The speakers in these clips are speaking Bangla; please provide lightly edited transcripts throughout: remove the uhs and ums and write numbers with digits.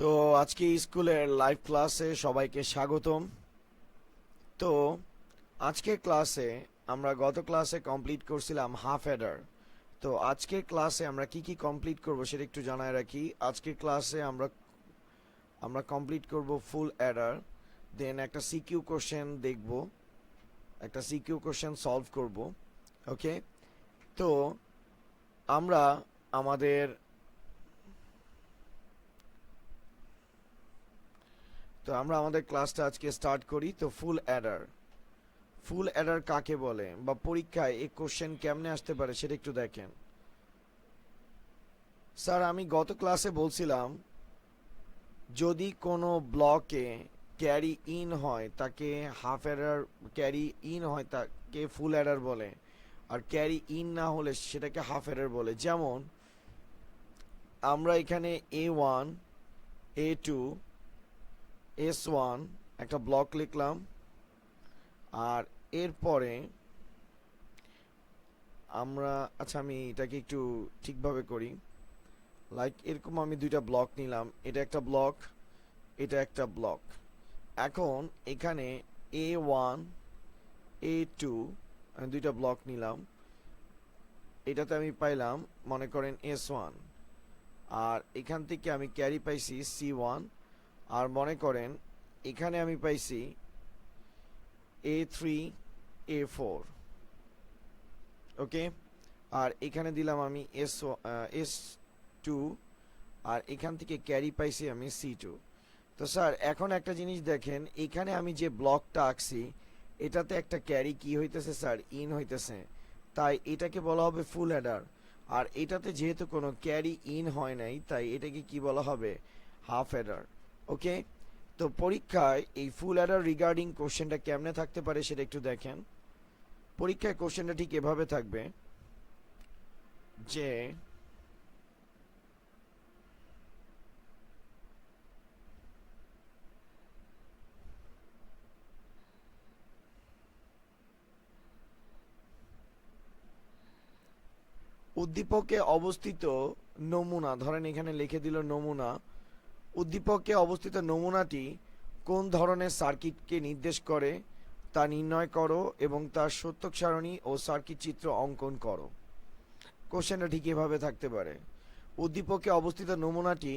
তো আজকে স্কুলের লাইভ ক্লাসে সবাইকে স্বাগতম। তো আজকের ক্লাসে আমরা গত ক্লাসে কমপ্লিট করছিলাম হাফ অ্যাডার। তো আজকের ক্লাসে আমরা কি কি কমপ্লিট করব সেটা একটু জানায় রাখি। আজকের ক্লাসে আমরা কমপ্লিট করব ফুল অ্যাডার, দেন একটা সিকিউ কোশ্চেন দেখব, একটা সিকিউ কোশ্চেন সলভ করব। ওকে, তো আমরা আমাদের ক্লাসটা আজকে স্টার্ট করি। তো ফুল অ্যাডার কাকে বলে বা পরীক্ষায় এই কোশ্চেন কেমনে আসতে পারে সেটা একটু দেখেন। স্যার, আমি গত ক্লাসে বলছিলাম যদি কোনো ব্লকে ক্যারি ইন হয় তাকে হাফ অ্যাডার, ক্যারি ইন হয় তাকে ফুল অ্যাডার বলে, আর ক্যারি ইন না হলে সেটাকে হাফ অ্যাডার বলে। যেমন আমরা এখানে A1 A2 S1 একটা ব্লক লিখলাম, আর এরপরে আমরা আমি এটাকে একটু ঠিকভাবে করি। লাইক এরকম আমি দুইটা ব্লক নিলাম, এটা একটা ব্লক, এটা একটা ব্লক। এখন এখানে A1 A2 আমি দুইটা ব্লক নিলাম, এটাতে আমি পাইলাম মনে করেন S1, আর এখান থেকে আমি ক্যারি পাইছি C1, আর মনে করেন এখানে আমি পাইছি A3 A4। ওকে, আর এখানে দিলাম আমি S2, আর এখান থেকে ক্যারি পাইছি আমি C2। তো স্যার এখন একটা জিনিস দেখেন, এখানে আমি যে ব্লকটা আঁকছি এটাতে একটা ক্যারি কি হইতেছে স্যার, ইন হইতেছে, তাই এটাকে বলা হবে ফুল অ্যাডার। আর এটাতে যেহেতু কোনো ক্যারি ইন হয় নাই তাই এটাকে কি বলা হবে, হাফ অ্যাডার। ওকে, তো পরীক্ষায় এই ফুল অ্যাডার রিগার্ডিং কোশ্চেনটা কেমনে থাকতে পারে সেটা একটু দেখেন। পরীক্ষায় কোশ্চেনটা ঠিক এভাবে থাকবে যে উদ্দীপকে অবস্থিত নমুনা, ধরেন এখানে লিখে দিল নমুনা। উদ্দীপকে অবস্থিত নমুনাটি কোন ধরনের সার্কিটকে নির্দেশ করে তা নির্ণয় করো এবং তার সত্যক সারণী ও সার্কিট চিত্র অঙ্কন করো। কোশ্চেনটা ঠিক এভাবে থাকতে পারে, উদ্দীপকে অবস্থিত নমুনাটি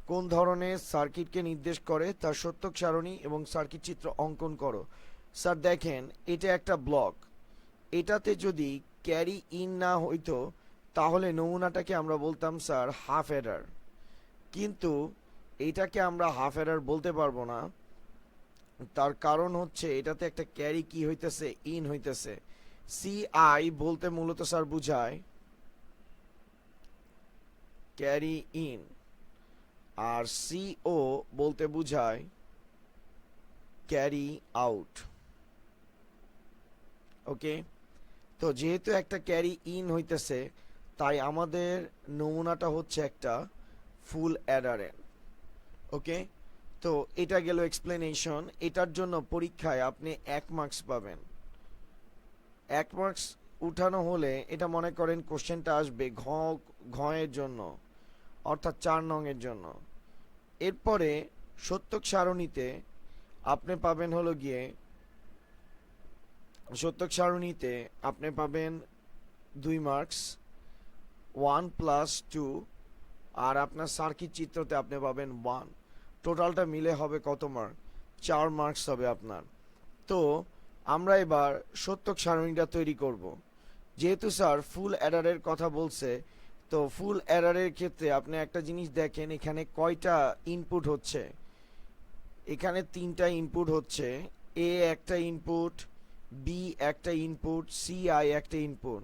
কোন ধরনের সার্কিটকে নির্দেশ করে তার সত্যক সারণী এবং সার্কিট চিত্র অঙ্কন করো। স্যার দেখেন এটা একটা ব্লক, এটাতে যদি ক্যারি ইন না হইতো তাহলে নমুনাটাকে আমরা বলতাম স্যার হাফ অ্যাডার, কিন্তু এইটাকে আমরা হাফ অ্যাডার বলতে পারবো না। তার কারণ হচ্ছে এটাতে একটা ক্যারি কি হইতেছে, ইন হইতেছে। CI বলতে মূলত স্যার বুঝায় ক্যারি ইন, আর CO বলতে বুঝায় ক্যারি আউট। ওকে, তো যেহেতু একটা ক্যারি ইন হইতেছে তাই আমাদের নমুনাটা হচ্ছে একটা ফুল অ্যাডারের। ওকে, তো এটা গেল এক্সপ্লেনেশন। এটার জন্য পরীক্ষায় আপনি 1 মার্কস পাবেন। 1 মার্কস উঠানো হলে এটা মনে করেন কোশ্চেনটা আসবে ঘ এর জন্য, অর্থাৎ 4 নং এর জন্য। এরপরে সত্যক সারণীতে আপনি পাবেন হলো গিয়ে, সত্যক সারণীতে আপনি পাবেন 2 মার্কস, 1 প্লাস 2, আর আপনার সার্কিট চিত্রতে আপনি পাবেন 1। টোটালটা মিলে হবে কত মার্ক, 4 মার্কস হবে আপনার। তো আমরা এবার সত্যক সারণীটা তৈরি করব। যেহেতু স্যার ফুল অ্যাডারের কথা বলছে, তো ফুল অ্যাডারের ক্ষেত্রে আপনি একটা জিনিস দেখেন, এখানে কয়টা ইনপুট হচ্ছে। এখানে 3টা ইনপুট হচ্ছে, A একটা ইনপুট, B একটা ইনপুট, CI একটা ইনপুট।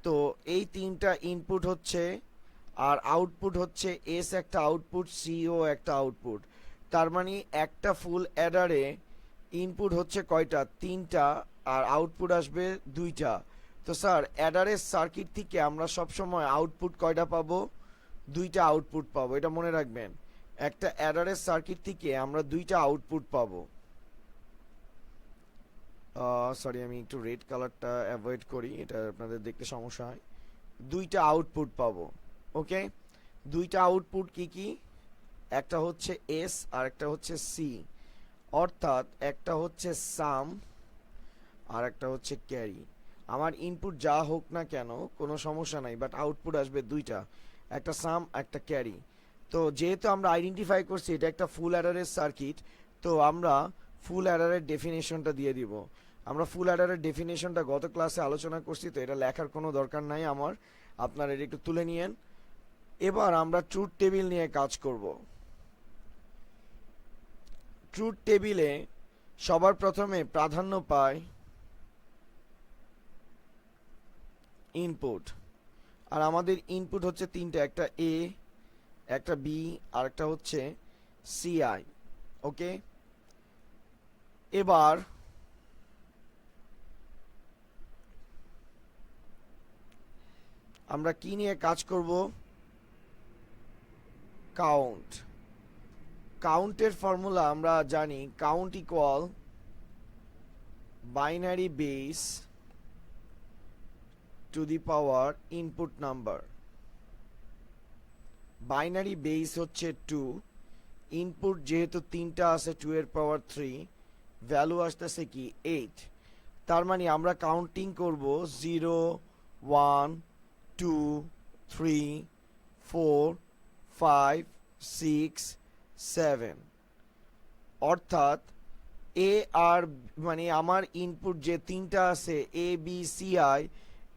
তো এই 3টা ইনপুট হচ্ছে, আর আউটপুট হচ্ছে S একটা আউটপুট, CO একটা আউটপুট। তার মানে একটা ফুল অ্যাডারে ইনপুট হচ্ছে কয়টা, 3টা, আর আউটপুট আসবে 2টা। তো স্যার অ্যাডারের সার্কিট থেকে আমরা সবসময় আউটপুট কয়টা পাবো, 2টা আউটপুট পাবো, এটা মনে রাখবেন। একটা অ্যাডারের সার্কিট থেকে আমরা 2টা আউটপুট পাবো। সরি, আমি একটু রেড কালারটা অ্যাভয়েড করি, এটা আপনাদের দেখতে সমস্যা হয়। 2টা আউটপুট পাবো। ওকে, 2টা আউটপুট কি কি, একটা হচ্ছে এস আর একটা হচ্ছে সি, অর্থাৎ একটা হচ্ছে সাম আর একটা হচ্ছে ক্যারি। আমার ইনপুট যা হোক না কেন কোনো সমস্যা নাই, বাট আউটপুট আসবে দুইটা, একটা সাম একটা ক্যারি। তো যেহেতু আমরা আইডেন্টিফাই করছি এটা একটা ফুল অ্যাডারের সার্কিট, তো আমরা ফুল অ্যাডারের ডেফিনেশনটা দিয়ে দিব। আমরা ফুল অ্যাডারের ডেফিনেশনটা গত ক্লাসে আলোচনা করছি, তো এটা লেখার কোনো দরকার নাই আমার, আপনারা এটা একটু তুলে নিয়েন। এবার আমরা ট্রুথ টেবিল নিয়ে কাজ করব। ট্রুথ টেবিলে সবার প্রথমে প্রাধান্য পায় ইনপুট, আর আমাদের ইনপুট হচ্ছে তিনটা, একটা এ, একটা বি আর একটা হচ্ছে সিআই। ওকে, এবার আমরা কি নিয়ে কাজ করব? কাউন্ট। কাউন্টের ফর্মুলা আমরা জানি, count equal binary base to the power input number. Binary base হচ্ছে 2, ইনপুট যেহেতু তিনটা আছে 2 এর পাওয়ার 3, ভ্যালু আসতেছে কি 8। তার মানে আমরা কাউন্টিং করব 0 1 2 3 4 5 6 7, অর্থাৎ এ আর মানে আমার ইনপুট যে তিনটা আছে এ বি সি আই,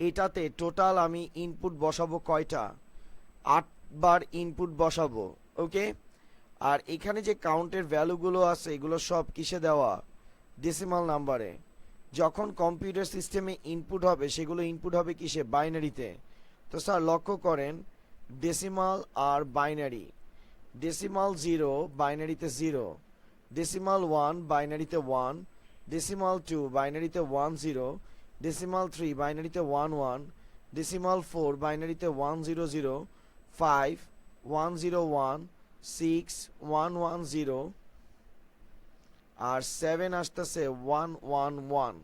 এটাতে টোটাল আমি ইনপুট বসাবো কয়টা? 8 বার ইনপুট বসাবো। ওকে, আর এখানে যে কাউন্টের ভ্যালুগুলো আছে এগুলো সব কিসে দেওয়া? ডেসিমাল নাম্বারে। যখন কম্পিউটার সিস্টেমে ইনপুট হবে সেগুলো ইনপুট হবে কিসে? বাইনারিতে। তো স্যার লক্ষ্য করেন, ডেসিমাল আর বাইনারি। ডেসিমাল 0 বাইনারিতে 0, ডেসিমাল 1 বাইনারিতে 1, ডেসিমাল 2 বাইনারিতে 1 0, ডেসিমাল 3 বাইনারিতে 1 1, ডেসিমাল 4 বাইনারিতে 1 0 0, 5 1 0 1, 6 1 1 0, আর 7 আসতেছে 1 1 1।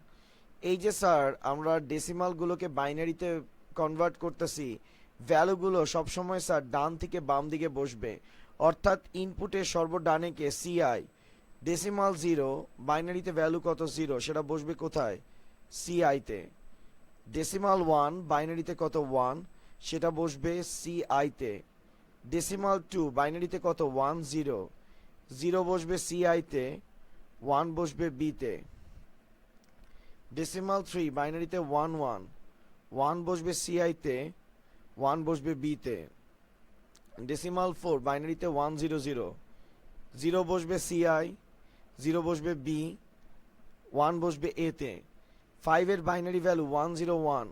এই যে স্যার আমরা ডেসিমালগুলোকে বাইনারিতে কনভার্ট করতেছি, ভ্যালুগুলো সবসময় স্যার ডান থেকে বাম দিকে বসবে, অর্থাৎ ইনপুটের সর্বডানে কে সিআই। ডেসিমাল 0 বাইনারিতে ভ্যালু কত? 0, সেটা বসবে কোথায়? সিআইতে। ডেসিমাল 1 বাইনারিতে কত? 1, সেটা বসবে সিআইতে। ডেসিমাল 2 বাইনারিতে কত? 1 0, 0 বসবে সিআইতে, 1 বসবে বিতে। ডেসিমাল 3 বাইনারিতে 1 1, 1 বসবে সিআইতে, 1 বসবে বিতে। ডেসিমাল 4 বাইনারিতে 1 0 0, 0 বসবে সিআই, 0 বসবে বি, 1 বসবে এতে। 5 এর বাইনারি ভ্যালু 1 0 1,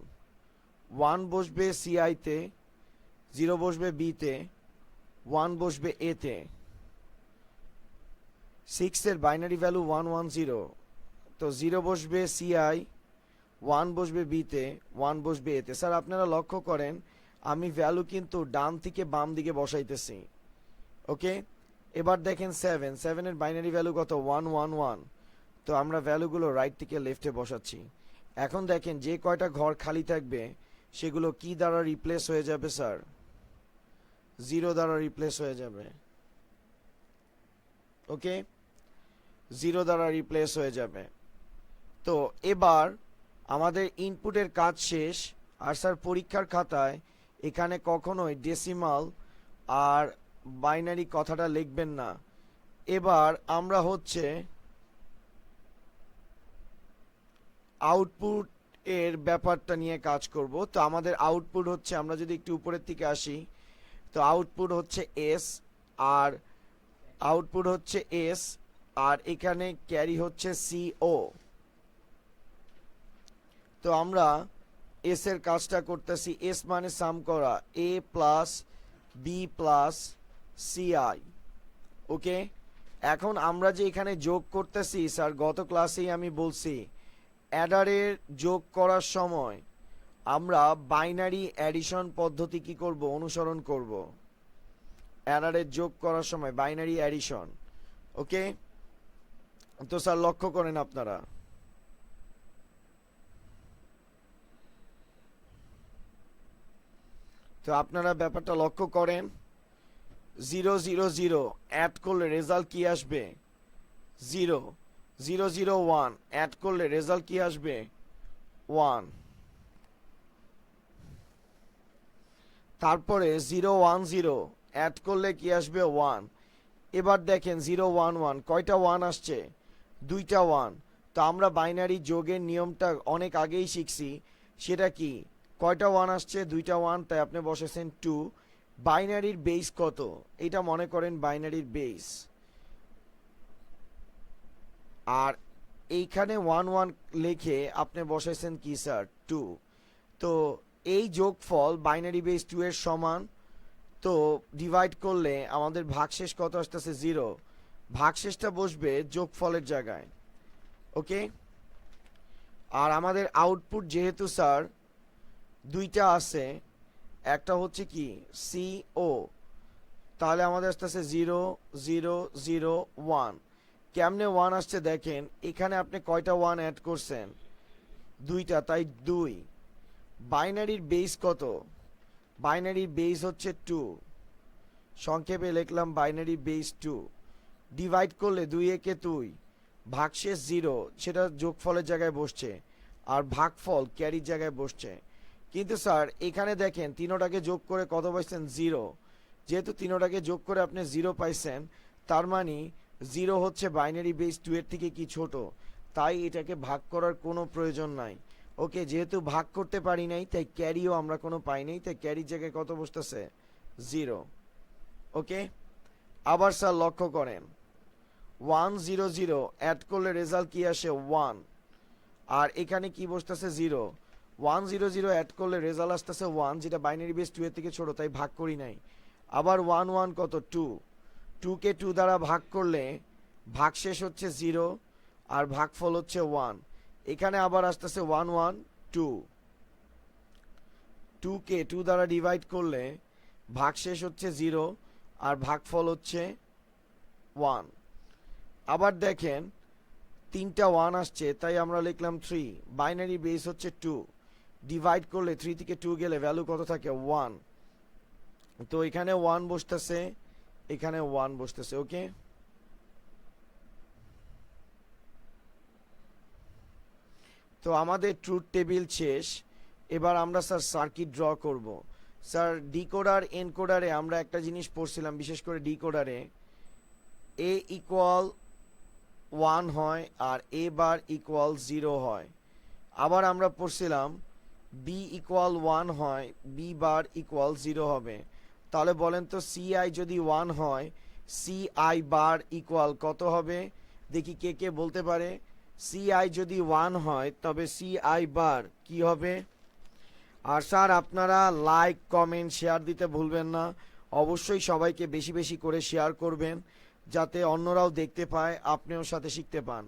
1 বসবে সিআইতে, 0 বসবে বিতে, 1 বসবে এতে। 6 এর বাইনারি ভ্যালু 1 1 0, তো 0 বসবে সিআই, 1 বসবে বিতে, 1 বসবে এতে। স্যার আপনারা লক্ষ্য করেন আমি ভ্যালু কিন্তু ডান থেকে বাম দিকে বসাইতেছি। ওকে, এবার দেখেন 7 এর বাইনারি ভ্যালু কত? 1 1 1, তো আমরা ভ্যালুগুলো রাইট থেকে লেফটে বসাচ্ছি। এখন দেখেন যে কয়টা ঘর খালি থাকবে সেগুলো কি দ্বারা রিপ্লেস হয়ে যাবে? স্যার 0 দ্বারা রিপ্লেস হয়ে যাবে। ওকে, 0 দ্বারা রিপ্লেস হয়ে যাবে। তো এবার আমাদের ইনপুটের কাজ শেষ। আর স্যার পরীক্ষার খাতায় এখানে কখনোই ডেসিমাল আর বাইনারি কথাটা লিখবেন না। এবার আমরা হচ্ছে আউটপুট এর ব্যাপারটা নিয়ে কাজ করব। তো আমাদের আউটপুট হচ্ছে, আমরা যদি একটু উপরের দিকে আসি, তো আউটপুট হচ্ছে এস, আর আউটপুট হচ্ছে এস, আর এখানে ক্যারি হচ্ছে সিও। তো আমরা এস এর কাজটা করতেছি, এস মানে সাম করা, এ প্লাস বি প্লাস সিআই। ওকে, এখন আমরা যে এখানে যোগ করতেছি স্যার, গত ক্লাসেই আমি বলছি অ্যাডারের যোগ করার সময় আমরা বাইনারি অ্যাডিশন পদ্ধতি কি করব? অনুসরণ করব। অ্যাডারের যোগ করার সময় বাইনারি অ্যাডিশন। ওকে, তো স্যার লক্ষ্য করেন আপনারা, তো আপনারা ব্যাপারটা লক্ষ্য করেন জিরো জিরো জিরো অ্যাড করলে রেজাল্ট কি আসবে? Zero. Zero zero one add করলে রেজাল্ট কি আসবে? ওয়ান। তারপরে জিরো ওয়ান জিরো অ্যাড করলে কি আসবে? ওয়ান। এবার দেখেন জিরো ওয়ান ওয়ান কয়টা ওয়ান আসছে? দুইটা ওয়ান। তো আমরা বাইনারি যোগের নিয়মটা অনেক আগেই শিখছি। সেটা কি? কয়টা ওয়ান আসছে? দুইটা ওয়ান, তাই আপনি বসেছেন টু। বাইনারির বেস কত? এটা মনে করেন বাইনারির বেস। আর এইখানে ওয়ান ওয়ান লিখে আপনি বসেছেন কি স্যার? টু। তো এই যোগফল বাইনারি বেস টু এর সমান। তো ডিভাইড করলে আমাদের ভাগশেষ কত আসতেছে? জিরো। ভাগশেষটা বসবে যোগফলের জায়গায়। ওকে। আর আমাদের আউটপুট যেহেতু স্যার দুইটা আছে, একটা হচ্ছে কি সি ও, তাহলে আমাদের আসতেছে জিরো জিরো জিরো ওয়ান। কেমনে ওয়ান আসছে দেখেন, এখানে আপনি কয়টা ওয়ান অ্যাড করছেন? দুইটা, তাই দুই। বাইনারির বেস কত? বাইনারির বেস হচ্ছে টু। সংক্ষেপে লিখলাম বাইনারি বেস টু। ডিভাইড করলে দুই একে দুই, ভাগশেষ জিরো, সেটা যোগফলের জায়গায় বসছে। আর ভাগফল ক্যারির জায়গায় বসছে। কিন্তু স্যার এখানে দেখেন তিনোটাকে যোগ করে কত পাইছেন? জিরো। যেহেতু তিনোটাকে যোগ করে আপনি জিরো পাইছেন, তার মানে জিরো হচ্ছে বাইনারি বেস টু এর থেকে কি ছোট, তাই এটাকে ভাগ করার কোনো প্রয়োজন নাই। ওকে, যেহেতু ভাগ করতে পারি নাই তাই ক্যারিও আমরা কোনো পাই নাই, তাই ক্যারির জায়গায় কত বসতেছে? জিরো। ওকে। আবার স্যার লক্ষ্য করেন, ওয়ান জিরো জিরো অ্যাড করলে রেজাল্ট কি আসে? ওয়ান। আর এখানে কি বসতেছে? Zero. One zero zero add করলে রেজাল্ট আসতেছে ওয়ান, যেটা বাইনারি বেস টু এর থেকে ছোট, তাই ভাগ করি নাই। আবার ওয়ান ওয়ান কত? টু। টুকে টু দ্বারা ভাগ করলে ভাগশেষ হচ্ছে জিরো, আর ভাগফল হচ্ছে ওয়ান। এখানে আবার আসতেছে ওয়ান ওয়ান টু। টুকে টু দ্বারা ডিভাইড করলে ভাগশেষ হচ্ছে জিরো, আর ভাগফল হচ্ছে ওয়ান। আবার দেখেন তিনটা ওয়ান আসছে, তাই আমরা লিখলাম থ্রি। বাইনারি বেস হচ্ছে টু। ডিভাইড করলে থ্রি থেকে টু গেলে ভ্যালু কত থাকে? ওয়ান। তো এখানে ওয়ান বসতেছে, এখানে ওয়ান বসতেছে। ওকে। তো আমাদের ট্রুথ টেবিল শেষ। এবার আমরা স্যার সার্কিট ড্র করব। স্যার ডিকোডার এনকোডারে আমরা একটা জিনিস পড়ছিলাম, বিশেষ করে ডিকোডারে এ ইকুয়াল ওয়ান হয় আর এ বার ইকুয়াল জিরো হয়। আবার আমরা পড়ছিলাম বি ইকুয়াল ওয়ান হয়, বি বার ইকুয়াল জিরো হবে। তাহলে বলেন তো সি আই যদি ওয়ান হয়, সি আই বার ইকুয়াল কত হবে? দেখি কে কে বলতে পারে। সি আই যদি ওয়ান হয় তবে সি আই বার কি হবে? আর স্যার আপনারা লাইক কমেন্ট শেয়ার দিতে ভুলবেন না। অবশ্যই সবাইকে বেশি বেশি করে শেয়ার করবেন, যাতে অন্যরাও দেখতে পায়, আপনিও সাথে শিখতে পান।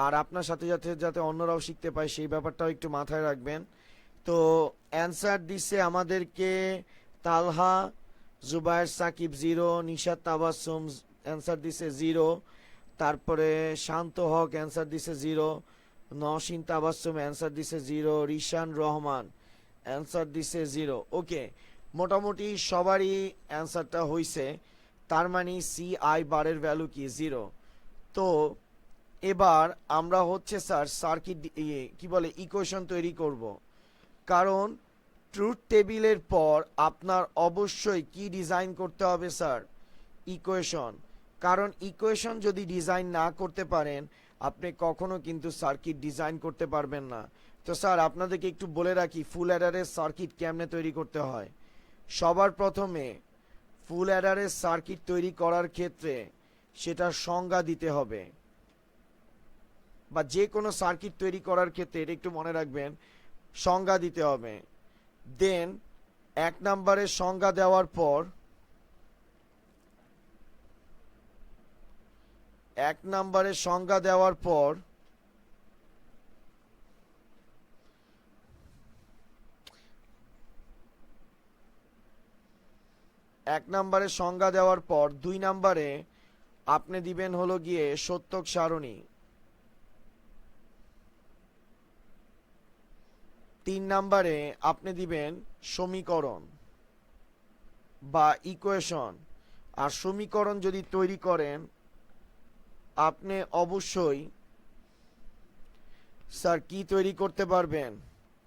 আর আপনার সাথে যাতে যাতে অন্যরাও শিখতে পায় সেই ব্যাপারটাও একটু মাথায় রাখবেন। তো অ্যান্সার দিচ্ছে আমাদেরকে তালহা, জুবায়ের সাকিব জিরো, নিশাত তাবাসসুম অ্যান্সার দিছে জিরো, তারপরে শান্ত হক অ্যান্সার দিছে জিরো, নওশিন তাবাসসুম অ্যান্সার দিছে জিরো, রিশান রহমান অ্যান্সার দিছে জিরো। ওকে, মোটামুটি সবারই অ্যান্সারটা হইছে। তার মানে সি আই বারের ভ্যালু কি? জিরো। তো এবার আমরা হচ্ছে স্যার সার্কিট কি বলে ইকুয়েশন তৈরি করব। কারণ ট্রুথ টেবিলের পর আপনার অবশ্যই কি ডিজাইন করতে হবে স্যার? ইকুয়েশন। কারণ ইকুয়েশন যদি ডিজাইন না করতে পারেন আপনি কখনো কিন্তু সার্কিট ডিজাইন করতে পারবেন না। তো স্যার আপনাদেরকে একটু বলে রাখি ফুল অ্যাডারের সার্কিট কেমনে তৈরি করতে হয়। সবার প্রথমে ফুল অ্যাডারের সার্কিট তৈরি করার ক্ষেত্রে সেটার সংজ্ঞা দিতে হবে, বা যে কোনো সার্কিট তৈরি করার ক্ষেত্রে এটা একটু মনে রাখবেন, সংজ্ঞা দিতে হবে। দেন এক নম্বরের সংজ্ঞা দেওয়ার পর এক নম্বরের সংজ্ঞা দেওয়ার পর এক নম্বরের সংজ্ঞা দেওয়ার পর দুই নম্বরে আপনি দিবেন হলো গিয়ে সত্যক সারণী। তিন নম্বরে আপনি দিবেন সমীকরণ বা ইকুয়েশন। আর সমীকরণ যদি তৈরি করেন আপনি অবশ্যই স্যার কি তৈরি করতে পারবেন,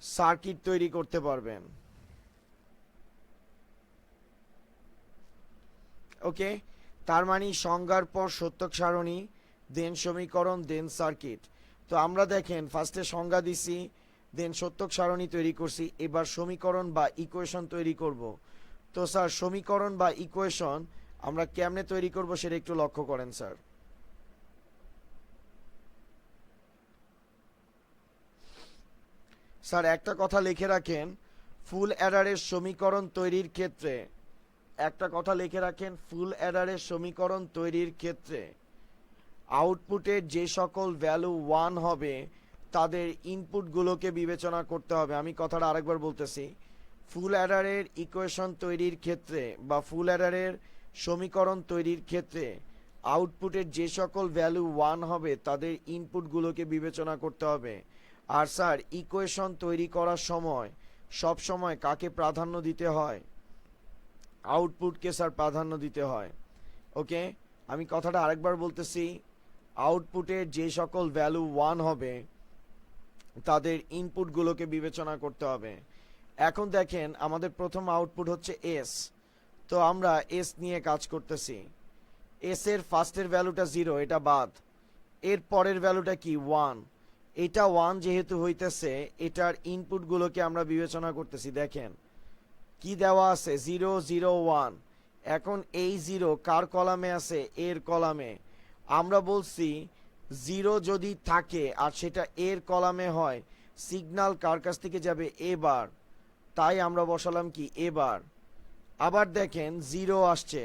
সার্কিট তৈরি করতে পারবেন। ওকে, তার মানে সংজ্ঞার পর সত্যক সারণী, দেন সমীকরণ, দেন সার্কিট। তো আমরা দেখেন ফার্স্টে সংজ্ঞা দিছি, দেন সত্যক সারণী তৈরি করছি, এবার সমীকরণ বা ইকুয়েশন তৈরি করব। তো স্যার সমীকরণ বা ইকুয়েশন আমরা কেমনে তৈরি করব সেটা একটু লক্ষ্য করেন স্যার। স্যার একটা কথা লিখে রাখেন, ফুল অ্যাডারের সমীকরণ তৈরির ক্ষেত্রে, একটা কথা লিখে রাখেন, ফুল অ্যাডারের সমীকরণ তৈরির ক্ষেত্রে আউটপুটের যে সকল ভ্যালু 1 হবে তাদের ইনপুটগুলোকে বিবেচনা করতে হবে। আমি কথাটা আরেকবার বলতেছি, ফুল অ্যাডারের ইকুয়েশন তৈরির ক্ষেত্রে বা ফুল অ্যাডারের সমীকরণ তৈরির ক্ষেত্রে আউটপুটের যে সকল ভ্যালু 1 হবে তাদের ইনপুটগুলোকে বিবেচনা করতে হবে। আর স্যার ইকুয়েশন তৈরি করার সময় সব সময় কাকে প্রাধান্য দিতে হয়? আউটপুটকে স্যার প্রাধান্য দিতে হয়। ওকে, আমি কথাটা আরেকবার বলতেছি, আউটপুটের যে সকল ভ্যালু 1 হবে তাদের ইনপুটগুলোকে বিবেচনা করতে হবে। এখন দেখেন আমাদের প্রথম আউটপুট হচ্ছে এস, তো আমরা এস নিয়ে কাজ করতেছি। এস এর ফার্স্টের ভ্যালুটা 0, এটা বাদ। এর পরের ভ্যালুটা কি 1, এটা 1 যেহেতু হইতেছে এটার ইনপুটগুলোকে আমরা বিবেচনা করতেছি। দেখেন কি দেওয়া আছে, 0 0 1। এখন এই 0 কার কলামে আছে? এর কলামে। আমরা বলছি 0 যদি থাকে আর সেটা এর কলামে হয় সিগন্যাল কার কাছ থেকে যাবে? এবার, তাই আমরা বসালাম কি এবার। আবার দেখেন 0 আসছে,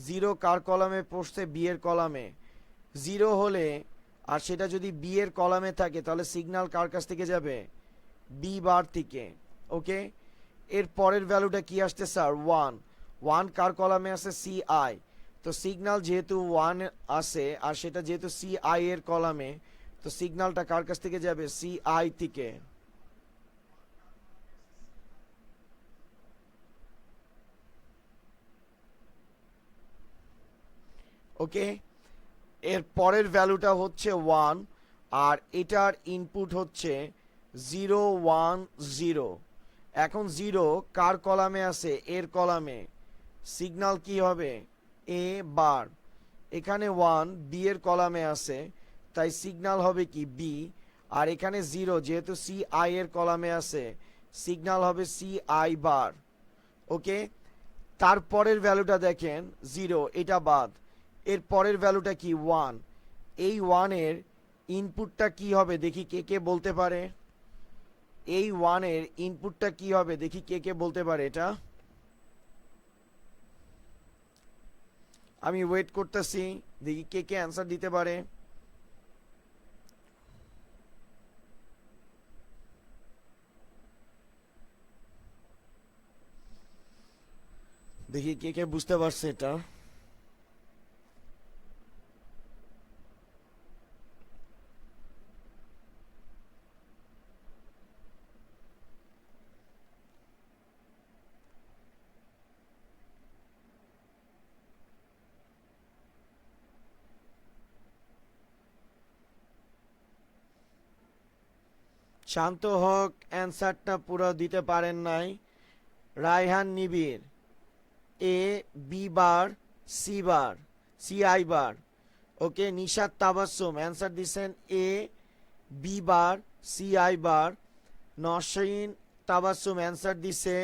0 কার কলামে পড়ছে? বি এর কলামে। 0 হলে আর সেটা যদি বি এর কলামে থাকে তাহলে সিগন্যাল কার কাছ থেকে যাবে? বি বার থেকে। ওকে, এর পরের ভ্যালুটা কি আসছে স্যার? 1। 1 কার কলামে আছে? C I. তো সিগন্যাল যেহেতু 1 আছে আর সেটা যেহেতু সি আই এর কলামে, তো সিগন্যালটা কার কাছ থেকে যাবে? সি আই থেকে। ওকে, এর পরের ভ্যালুটা হচ্ছে 1 আর এটার ইনপুট হচ্ছে 0 1 0। এখন 0 কার কলামে আছে? এর কলামে। সিগন্যাল কি হবে? এ বার। এখানে 1 বি এর কলামে আছে তাই সিগন্যাল হবে কি? বি। আর এখানে 0 যেহেতু সি আই এর কলামে আছে সিগন্যাল হবে সি আই বার। ওকে, তারপরের ভ্যালুটা দেখেন 0, এটা বাদ। এর পরের ভ্যালুটা কি? 1। এই 1 এর ইনপুটটা কি হবে দেখি কে কে বলতে পারে? এই 1 এর ইনপুটটা কি হবে দেখি কে কে বলতে পারে? এটা আমি ওয়েট করতেছি, দেখি কে কে অ্যান্সার দিতে পারে। দেখি কে কে বুঝতে পারছে এটা। শান্ত হক অ্যান্সারটা পুরো দিতে পারেন নাই। Raihan Nibir, A B bar C bar C I bar. Okay, Nishat Tabassum answer দিচ্ছেন A B bar C I bar. Nasin Tabassum answer দিছে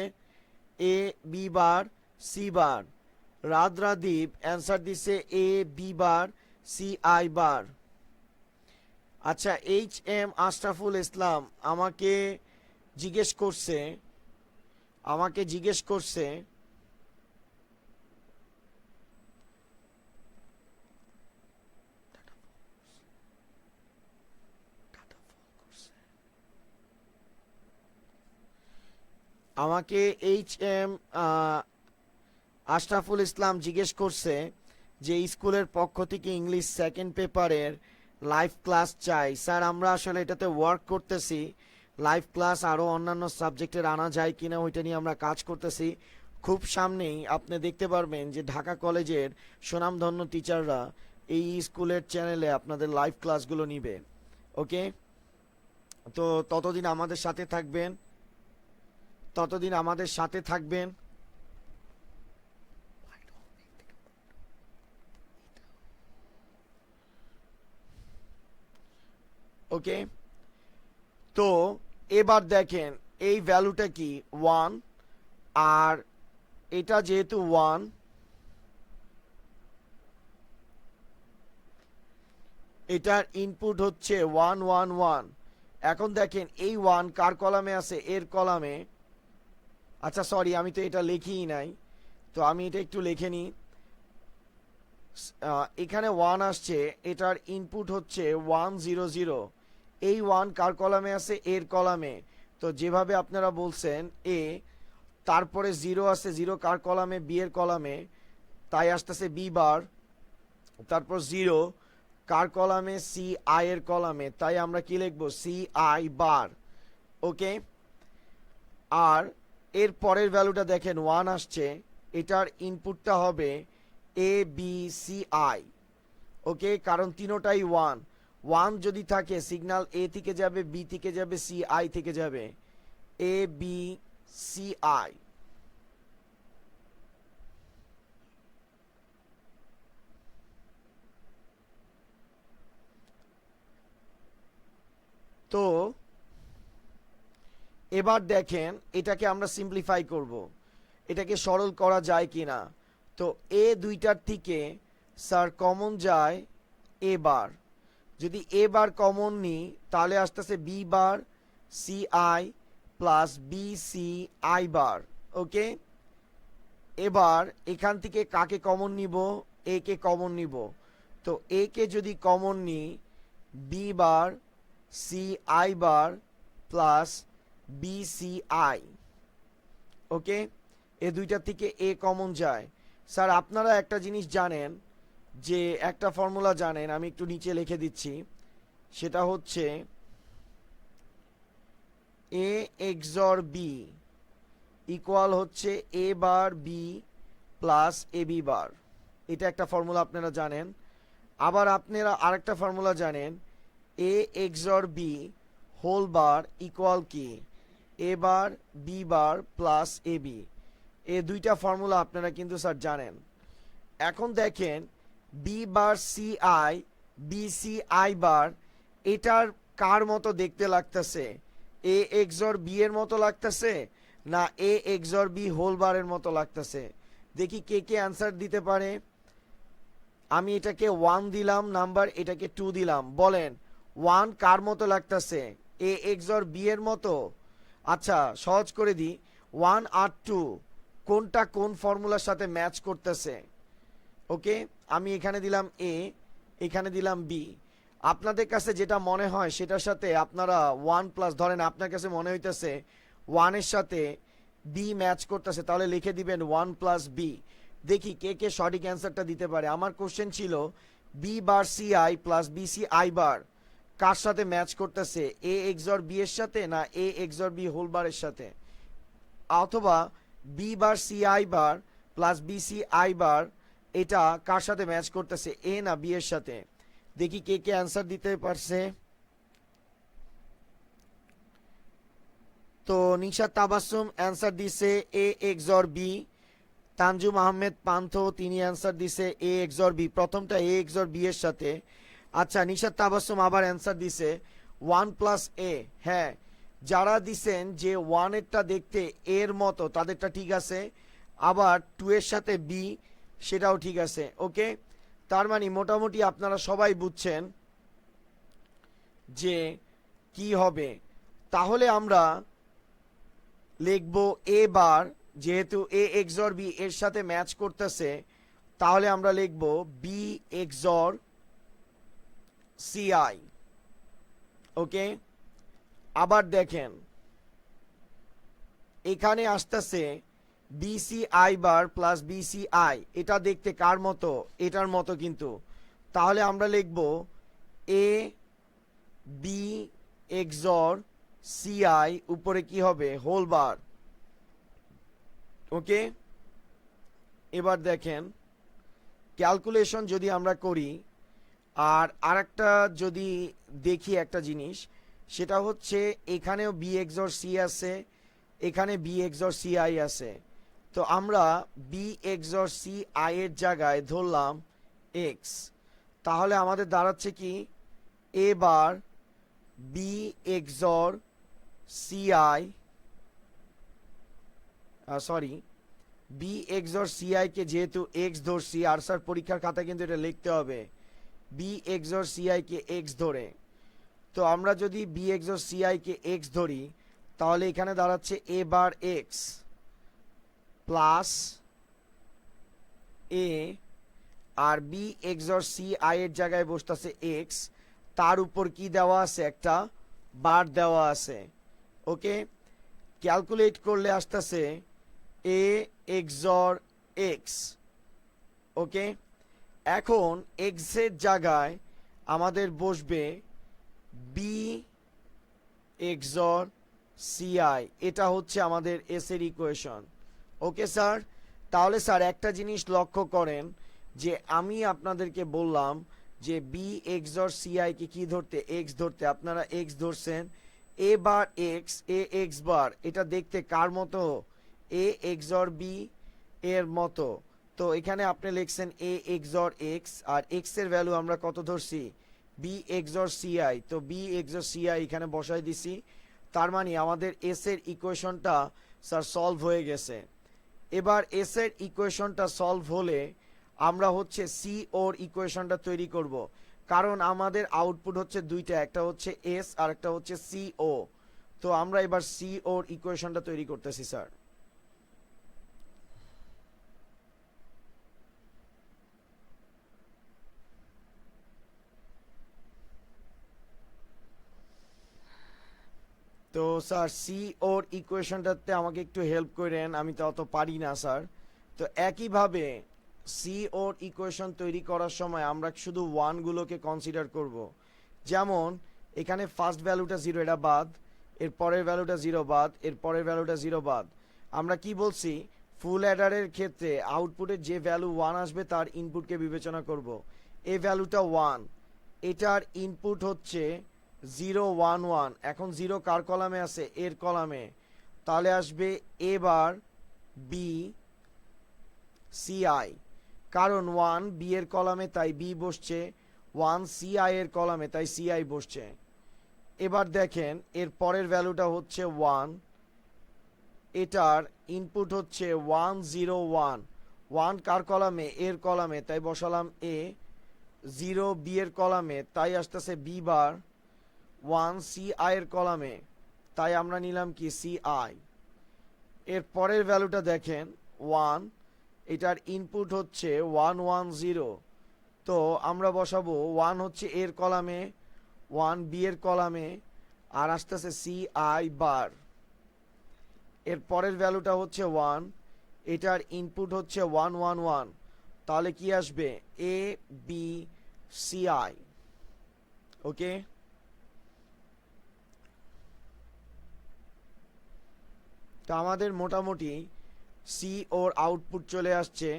A B bar C bar. Radradip answer দিছে A B bar C I bar. আচ্ছা, এইচ এম আশরাফুল ইসলাম জিজ্ঞেস করছে আমাকে জিজ্ঞেস করছে আমাকে এইচ এম আশরাফুল ইসলাম জিজ্ঞেস করছে যে স্কুলের পক্ষ থেকে ইংলিশ সেকেন্ড পেপারের লাইভ ক্লাস চাই। স্যার আমরা আসলে এটাতে ওয়ার্ক করতেছি, লাইভ ক্লাস আরও অন্যান্য সাবজেক্টের আনা যায় কিনা ওইটা নিয়ে আমরা কাজ করতেছি। খুব সামনেই আপনি দেখতে পারবেন যে ঢাকা কলেজের সুনামধন্য টিচাররা এই স্কুলের চ্যানেলে আপনাদের লাইভ ক্লাসগুলো নিবে। ওকে, তো ততদিন আমাদের সাথে থাকবেন, ততদিন আমাদের সাথে থাকবেন। ওকে, তো এবার দেখেন এই ভ্যালুটা কি 1, আর এটা যেহেতু 1, এটার ইনপুট হচ্ছে 1 1 1। এখন দেখেন এই 1 কার কলামে আছে? এর কলামে। আচ্ছা সরি, আমি তো এটা লিখিই নাই, তো আমি এটা একটু লিখে নিই। এখানে 1 আসছে, এটার ইনপুট হচ্ছে 1 0 0। এই 1 কার কলামে আছে? এর কলামে। তো যেভাবে আপনারা বলছেন এ, তারপরে 0 আছে, 0 কার কলামে? বি এর কলামে, তাই আসতেছে বি বার। তারপর 0 কার কলামে? সি আই এর কলামে, তাই আমরা কি লিখবো? C I bar. ওকে, আর এর পরের ভ্যালুটা দেখেন 1 আসছে, এটার ইনপুটটা হবে এ বি সি আই। ওকে, কারণ তিনোটাই 1। 1 যদি থাকে সিগন্যাল এ থেকে যাবে, বি থেকে যাবে, সি আই থেকে যাবে। এ বি সি আই। তো এবার দেখেন এটাকে আমরা সিম্পলিফাই করব, এটাকে সরল করা যায় কিনা। তো এ দুইটার থেকে স্যার কমন যায় এ বার। যদি এ বার কমন নিই তাহলে আসতেছে B bar C I plus B C I bar. Okay, এবার এখান থেকে কাকে কমন নিব? এ কে কমন নিব। তো এ কে যদি কমন নিই, B bar C I bar plus B C I. Okay, এ দুইটা থেকে এ কমন যায়। স্যার আপনারা একটা জিনিস জানেন, যে একটা ফর্মুলা জানেন, আমি একটু নিচে লিখে দিচ্ছি। সেটা হচ্ছে এ এক্সর বি ইকুয়াল হচ্ছে এ bar B plus A B বার। এটা একটা ফর্মুলা আপনারা জানেন। আবার আপনারা আরেকটা ফর্মুলা জানেন, A XOR B whole bar equal কি? A bar B bar plus A B. এই দুইটা ফর্মুলা আপনারা কিন্তু স্যার জানেন। এখন দেখেন B bar C I, B C I bar, এটার কার মতো দেখতে লাগতেছে? এ এক্সর বি এর মতো লাগতেছে, না এ এক্সর বি হোল বারের মতো লাগতেছে? দেখি কে কে অ্যান্সার দিতে পারে। আমি এটাকে 1 দিলাম নাম্বার, এটাকে 2 দিলাম। বলেন 1 কার মতো লাগতেছে? এ এক্সর বি এর মতো? আচ্ছা সহজ করে দিই, 1 আর 2 কোনটা কোন ফর্মুলার সাথে ম্যাচ করতেছে? ওকে, আমি এখানে দিলাম এ, এখানে দিলাম বি। আপনাদের কাছে যেটা মনে হয় সেটার সাথে আপনারা 1 প্লাস, ধরেন আপনার কাছে মনে হইতেছে 1 এর সাথে বি ম্যাচ করতেছে, তাহলে লিখে দিবেন 1 প্লাস বি। দেখি কে কে সঠিক অ্যান্সারটা দিতে পারে। আমার কোশ্চেন ছিল B bar C I plus B C I bar কার সাথে ম্যাচ করতেছে? এ এক্সর বি এর সাথে, না এ এক্সর বি হোল বারের সাথে? অথবা B bar C I bar plus B C I bar এটা কার সাথে ম্যাচ করতেছে? এ না বি এর সাথে? দেখি কে কে অ্যান্সার দিতে পারছে। তো নিশাত তাবাসসুম অ্যান্সার দিছে এ এক্সর বি। তানজুম আহমেদ পান্থ তিনি অ্যান্সার দিছে এ এক্সর বি, প্রথমটা এ এক্সর বি এর সাথে। আচ্ছা নিশাত তাবাসসুম আবার অ্যান্সার দিছে 1 প্লাস এ। হ্যাঁ, যারা দিছেন যে 1 এরটা দেখতে এর মতো তাদেরটা ঠিক আছে, আবার 2 এর সাথে বি সেটাও ঠিক আছে। ওকে, তার মানে মোটামুটি আপনারা সবাই বুঝছেন যে কি হবে। তাহলে আমরা লিখব এ বার, যেহেতু এ এক্সর বি এর সাথে ম্যাচ করতেছে, তাহলে আমরা লিখব B XOR C I. Okay, আবার দেখেন এখানে আসতেছে BC I bar plus BC I, এটা দেখতে কার মতো? এটার মতো কিন্তু। তাহলে আমরা লিখব A B XOR C I, উপরে কি হবে? হোল বার। ওকে, এবার দেখেন ক্যালকুলেশন যদি আমরা করি, আর আরেকটা যদি দেখি একটা জিনিস, সেটা হচ্ছে এখানেও বি এক্সর সি আছে, এখানে বি এক্সর সি আই আছে। তো আমরা বি এক্সর সি আই এর জায়গায় ধরলাম এক্স, তাহলে আমাদের দাঁড়াচ্ছে কি A bar B XOR C I, sorry B XOR C I কে যেহেতু এক্স ধরছি, আর স্যার পরীক্ষার খাতায় কিন্তু এটা লিখতে হবে বি এক্সর সি আই কে এক্স ধরে। তো আমরা যদি বি এক্সর সি আই কে এক্স ধরি, তাহলে এখানে দাঁড়াচ্ছে A bar X plus A, আর বি এক্সর সি আই এর জায়গায় বসতেছে এক্স, তার উপর কি দেওয়া আছে, একটা বার দেওয়া আছে। ওকে, ক্যালকুলেট করলে আসতেছে এ এক্সর এক্স। ওকে, এখন এক্স এর জায়গায় আমাদের বসবে বি এক্সর সি আই, এটা হচ্ছে আমাদের এস এর ইকুয়েশন। ওকে স্যার, তাহলে স্যার একটা জিনিস লক্ষ্য করেন যে আমি আপনাদেরকে বললাম যে বি এক্সর সি আই কে কি ধরতে, এক্স ধরতে, আপনারা এক্স ধরছেন। এ বার এক্স, এ এক্স বার, এটা দেখতে কার মতো, এ এক্সর বি এর মতো। তো এখানে আপনি লিখছেন এ এক্সর এক্স, আর এক্স এর ভ্যালু আমরা কত ধরছি, বি এক্সর সি আই, তো বি এক্সর সি আই এখানে বসাই দিছি। তার মানে আমাদের এস এর ইকুয়েশনটা স্যার সলভ হয়ে গেছে। এবার এস এর ইকুয়েশনটা সলভ হলে আমরা হচ্ছে সি ওর ইকুয়েশনটা তৈরি করব, কারণ আমাদের আউটপুট হচ্ছে দুইটা, একটা হচ্ছে এস আর একটা হচ্ছে সি ও। তো আমরা এবার সি ওর ইকুয়েশনটা তৈরি করতেছি স্যার। তো স্যার সি ওর ইকুয়েশনটাতে আমাকে একটু হেল্প করেন, আমি তো অত পারি না স্যার। তো একইভাবে সি ওর ইকুয়েশন তৈরি করার সময় আমরা শুধু ওয়ানগুলোকে কনসিডার করব। যেমন এখানে ফার্স্ট ভ্যালুটা জিরো, এটা বাদ, এর পরের ভ্যালুটা জিরো বাদ, এর পরের ভ্যালুটা জিরো বাদ। আমরা কি বলছি, ফুল অ্যাডারের ক্ষেত্রে আউটপুটের যে ভ্যালু ওয়ান আসবে তার ইনপুটকে বিবেচনা করব। এই ভ্যালুটা ওয়ান, এটার ইনপুট হচ্ছে 0 1 1। এখন জিরো কার কলামে আছে, এর কলামে, তাহলে আসবে এ বার বি সি আই, কারণ 1 বি এর কলামে তাই বি বসছে, 1 সি আই এর কলামে তাই সি আই বসছে। এবার দেখেন এর পরের ভ্যালুটা হচ্ছে 1, এটার ইনপুট হচ্ছে 1 0 1, 1 কার কলামে, এর কলামে, তাই বসালাম এ, 0 বি এর কলামে তাই আসতেছে বি বার, 1 সি আই এর কলামে তাই আমরা নিলাম কি সি আই। এর পরের ভ্যালুটা দেখেন 1, এটার ইনপুট হচ্ছে 1 1 0, তো আমরা বসাবো 1 হচ্ছে এর কলামে, 1 বি এর কলামে, আর আসতেছে সি আই বার। এর পরের ভ্যালুটা হচ্ছে 1, এটার ইনপুট হচ্ছে 1 1 1, তাহলে কি আসবে এ বি সি আই। ওকে, তো আমাদের মোটামুটি সি ওর আউটপুট চলে আসছে।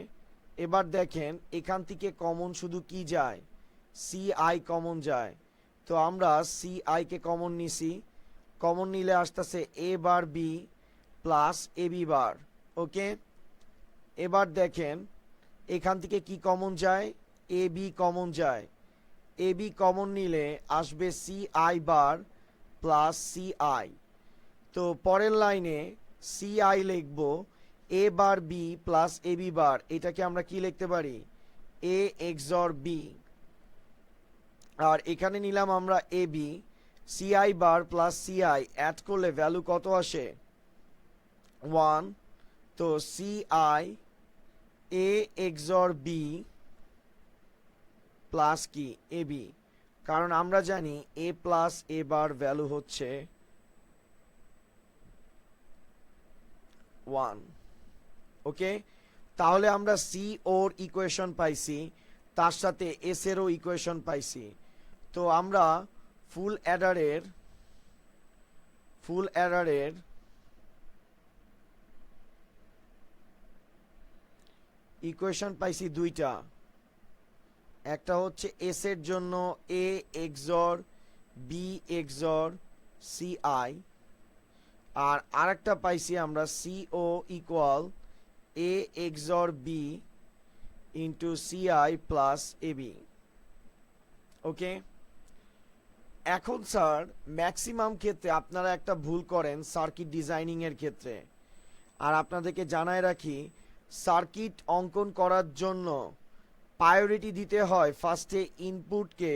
এবার দেখেন এখান থেকে কমন শুধু কি যায়, সি আই কমন যায়। তো আমরা সি আই কে কমন নিছি, কমন নিলে আসতেছে এ bar B plus A B bar. Okay, এবার দেখেন এখান থেকে কি কমন যায়, এ বি কমন যায়, এ বি কমন নিলে আসবে C I bar plus C I. তো পরের লাইনে সি আই লিখব A bar B plus A B bar, এটাকে আমরা কি লিখতে পারি, এ এক্সর বি। আর এখানে নিলাম আমরা A B, C I bar plus C I add করলে ভ্যালু কত আসে, 1। তো C I A XOR B plus কি এ বি, কারণ আমরা জানি এ প্লাস এ বার ভ্যালু হচ্ছে 1। ওকে, তাহলে আমরা সি ওর ইকুয়েশন পাইছি, তার সাথে এস এরও ইকুয়েশন পাইছি। তো আমরা ফুল অ্যাডারের ইকুয়েশন পাইছি দুইটা, একটা হচ্ছে এস এর জন্য A XOR B XOR CI, আর আরেকটা পাইছি আমরা CO equal A XOR B into CI plus AB. Okay, এখন স্যার ম্যাক্সিমাম ক্ষেত্রে আপনারা একটা ভুল করেন সার্কিট ডিজাইনিং এর ক্ষেত্রে, আর আপনাদেরকে জানায় রাখি সার্কিট অঙ্কন করার জন্য প্রায়োরিটি দিতে হয় ফার্স্টে ইনপুটকে,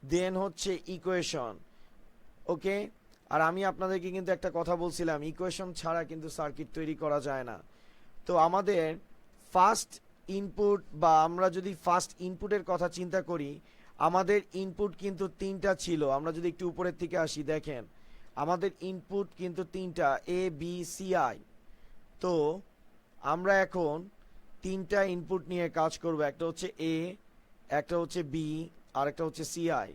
দেন হচ্ছে ইকুয়েশন। ওকে, আর আমি আপনাদেরকে কিন্তু একটা কথা বলছিলাম, ইকুয়েশন ছাড়া কিন্তু সার্কিট তৈরি করা যায় না। তো আমাদের ফার্স্ট ইনপুট, বা আমরা যদি ফার্স্ট ইনপুটের কথা চিন্তা করি, আমাদের ইনপুট কিন্তু তিনটা ছিল। আমরা যদি একটু উপরের থেকে আসি, দেখেন আমাদের ইনপুট কিন্তু তিনটা, এ বি সি আই। তো আমরা এখন তিনটা ইনপুট নিয়ে কাজ করব, একটা হচ্ছে এ, একটা হচ্ছে বি, আর একটা হচ্ছে সিআই।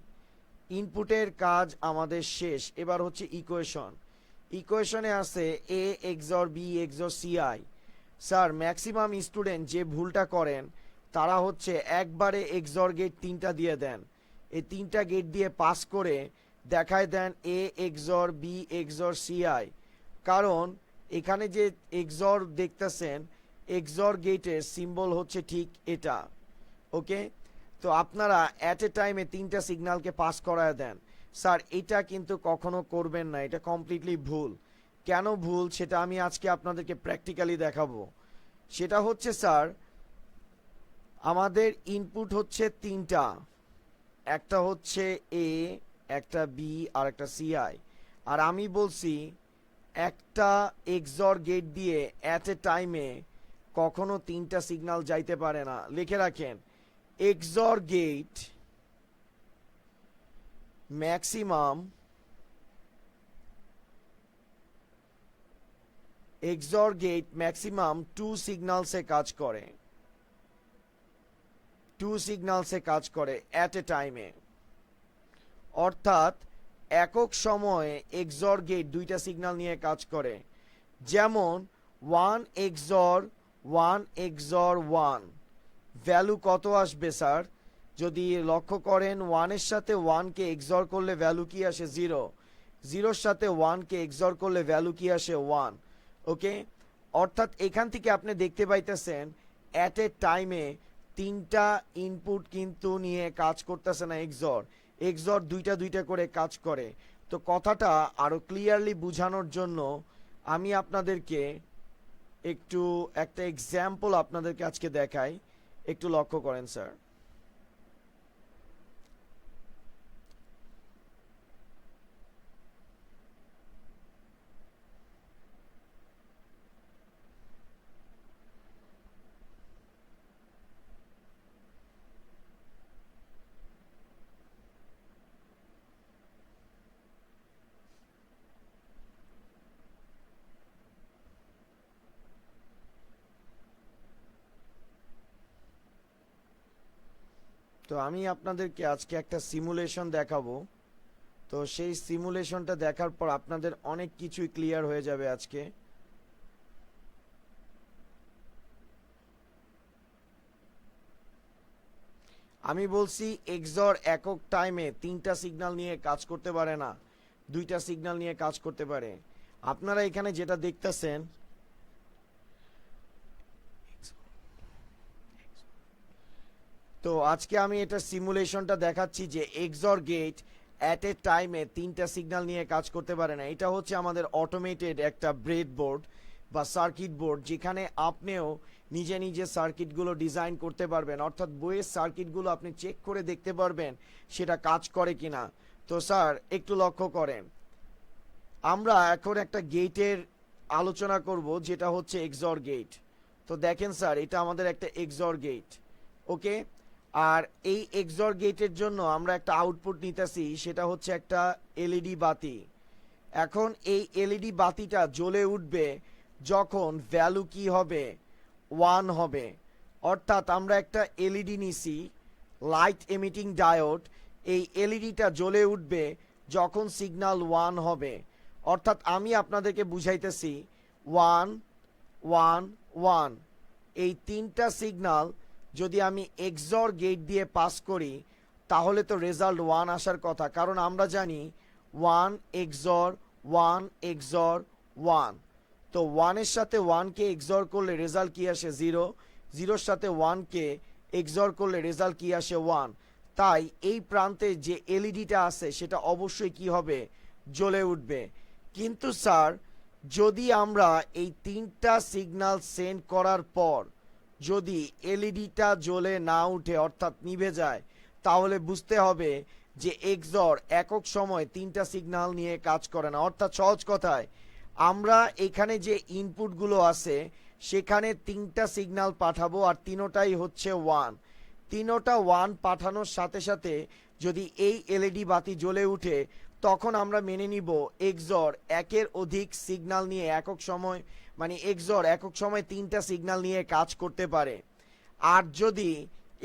ইনপুটের কাজ আমাদের শেষ, এবার হচ্ছে ইকুয়েশন। ইকুয়েশনে আছে A XOR B XOR CI. Sir maximum student যে ভুলটা করেন তারা হচ্ছে একবারে এক্সর গেট তিনটা দিয়ে দেন, এই তিনটা গেট দিয়ে পাস করে দেখায় দেন এ এক্সর বি এক্সর সিআই। কারণ এখানে যে এক্সর দেখতেছেন, এক্সর গেটের সিম্বল হচ্ছে ঠিক এটা। ওকে, তো আপনারা অ্যাট এ টাইমে তিনটা সিগন্যালকে পাস করায় দেন। স্যার এটা কিন্তু কখনো করবেন না, এটা কমপ্লিটলি ভুল। কেন ভুল সেটা আমি আজকে আপনাদেরকে প্র্যাকটিক্যালি দেখাবো। সেটা হচ্ছে স্যার আমাদের ইনপুট হচ্ছে তিনটা, একটা হচ্ছে এ, একটা বি, আর একটা সিআই। আর আমি বলছি একটা এক্সর গেট দিয়ে অ্যাট এ টাইমে কখনো তিনটা সিগন্যাল যাইতে পারে না। লিখে রাখেন, XOR gate maximum, XOR gate maximum two সিগন্যালসে কাজ করে, টু সিগন্যালসে কাজ করে অ্যাট এ টাইমে। অর্থাৎ একক সময়ে এক্সর গেট দুইটা সিগন্যাল নিয়ে কাজ করে। যেমন 1 এক্সর 1 এক্সর 1, ভ্যালু কত আসবে স্যার? যদি লক্ষ্য করেন 1 এর সাথে 1 কে এক্সর করলে ভ্যালু কি আসে? 0। 0 এর সাথে 1 কে এক্সর করলে ভ্যালু কি আসে? 1। ওকে, অর্থাৎ এখান থেকে আপনি দেখতে পাইতেছেন অ্যাট এ টাইমে তিনটা ইনপুট কিন্তু নিয়ে কাজ করতেছে না এক্সর, এক্সর দুইটা দুইটা করে কাজ করে। তো কথাটা আরো ক্লিয়ারলি বোঝানোর জন্য আমি আপনাদেরকে একটু একটা এক্সাম্পল আপনাদেরকে আজকে দেখাই, একটু লক্ষ্য করেন স্যার। তো আমি আপনাদেরকে আজকে একটা সিমুলেশন দেখাবো। তো সেই সিমুলেশনটা দেখার পর আপনাদের অনেক কিছুই ক্লিয়ার হয়ে যাবে আজকে। আমি বলছি এক্সর একক টাইমে তিনটা সিগন্যাল নিয়ে কাজ করতে পারে না, দুইটা সিগন্যাল নিয়ে কাজ করতে পারে। আপনারা এখানে যেটা দেখতেছেন, তো আজকে আমি এটা সিমুলেশনটা দেখাচ্ছি যে এক্সর গেট অ্যাট এ টাইমে তিনটা সিগন্যাল নিয়ে কাজ করতে পারে না। এটা হচ্ছে আমাদের অটোমেটেড একটা ব্রেড বোর্ড বা সার্কিট বোর্ড, যেখানে আপনিও নিজে নিজে সার্কিটগুলো ডিজাইন করতে পারবেন, অর্থাৎ বইয়ের সার্কিটগুলো আপনি চেক করে দেখতে পারবেন সেটা কাজ করে কিনা। তো স্যার একটু লক্ষ্য করেন, আমরা এখন একটা গেটের আলোচনা করব যেটা হচ্ছে এক্সর গেট। তো দেখেন স্যার, এটা আমাদের একটা এক্সর গেট। ওকে, আর এই এক্সর গেটের জন্য আমরা একটা আউটপুট নিতেছি, সেটা হচ্ছে একটা এলইডি বাতি। এখন এই এলইডি বাতিটা জ্বলে উঠবে যখন ভ্যালু কি হবে? 1 হবে। অর্থাৎ আমরা একটা এলইডি নিছি, লাইট এমিটিং ডায়োড। এই এলইডিটা জ্বলে উঠবে যখন সিগন্যাল 1 হবে। অর্থাৎ আমি আপনাদেরকে বুঝাইতেছি 1 1 1, এই তিনটা সিগনাল যদি আমি এক্সর গেট দিয়ে পাস করি তাহলে তো রেজাল্ট 1 আসার কথা, কারণ আমরা জানি 1 এক্সর 1 এক্সর 1। তো 1 এর সাথে 1 কে এক্সর করলে রেজাল্ট কি আসে 0, 0 এর সাথে 1 কে এক্সর করলে রেজাল্ট কি আসে 1। তাই এই প্রান্তে যে এলইডিটা আছে সেটা অবশ্যই কি হবে, জ্বলে উঠবে। কিন্তু স্যার যদি আমরা এই তিনটা সিগন্যাল সেন্ড করার পর যদি এলইডিটা জ্বলে না উঠে অর্থাৎ নিভে যায় তাহলে বুঝতে হবে যে এক্সর একক সময় তিনটা সিগন্যাল নিয়ে কাজ করে না। অর্থাৎ সহজ কথায় আমরা এখানে যে ইনপুটগুলো আছে সেখানে তিনটা সিগন্যাল পাঠাবো আর তিনোটাই হচ্ছে 1। তিনোটা 1 পাঠানোর সাথে সাথে যদি এই এলইডি বাতি জ্বলে উঠে তখন আমরা মেনে নিব এক্সর একের অধিক সিগন্যাল নিয়ে একক সময়, মানে এক্সর একক সময় তিনটা সিগন্যাল নিয়ে কাজ করতে পারে। আর যদি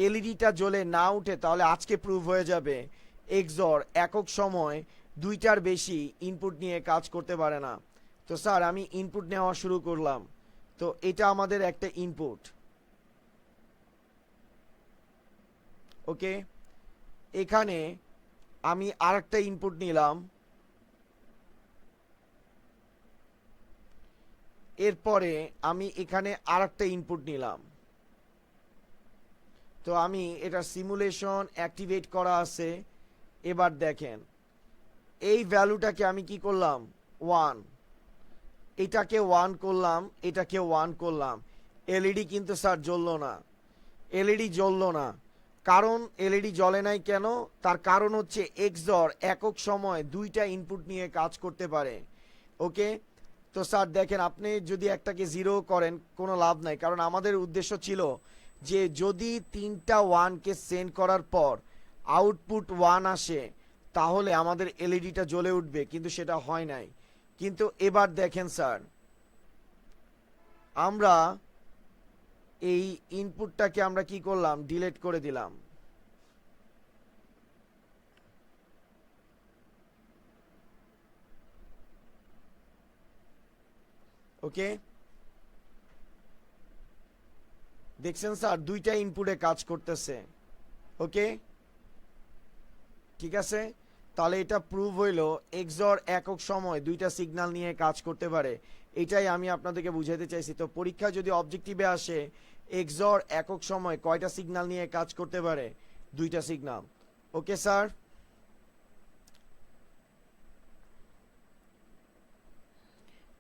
এলইডিটা জ্বলে না উঠে তাহলে আজকে প্রুভ হয়ে যাবে এক্সর একক সময় দুইটার বেশি ইনপুট নিয়ে কাজ করতে পারে না। তো স্যার আমি ইনপুট নেওয়া শুরু করলাম। তো এটা আমাদের একটা ইনপুট, ওকে। এখানে আমি আরেকটা ইনপুট নিলাম, এরপরে আমি এখানে আরেকটা ইনপুট নিলাম। তো আমি এটা সিমুলেশন অ্যাক্টিভেট করা আছে। এবার দেখেন এই ভ্যালুটাকে আমি কি করলাম 1, এটাকে 1 করলাম, এটাকে 1 করলাম। এলইডি কিন্তু স্যার জ্বললো না, এলইডি জ্বললো না। কারণ এলইডি জ্বলে নাই কেন, তার কারণ হচ্ছে এক্সর একক সময় দুইটা ইনপুট নিয়ে কাজ করতে পারে, ওকে। তো স্যার দেখেন আপনি যদি একটাকে 0 করেন কোনো লাভ নাই, কারণ আমাদের উদ্দেশ্য ছিল যে যদি তিনটা 1 কে সেন্ড করার পর আউটপুট 1 আসে তাহলে আমাদের এলইডিটা জ্বলে উঠবে, কিন্তু সেটা হয় নাই। কিন্তু এবার দেখেন স্যার আমরা এই ইনপুটটাকে আমরা কি করলাম, ডিলিট করে দিলাম। ওকে, দেখছেন স্যার দুইটা ইনপুটে কাজ করতেছে, ওকে ঠিক আছে। তাহলে এটা প্রুভ হইলো এক্সর একক সময় দুইটা সিগন্যাল নিয়ে কাজ করতে পারে, এটাই আমি আপনাদেরকে বুঝাইতে চাইছি। তো পরীক্ষা যদি অবজেক্টিভে আসে এক্সর একক সময় কয়টা সিগন্যাল নিয়ে কাজ করতে পারে, দুইটা সিগন্যাল, ওকে স্যার।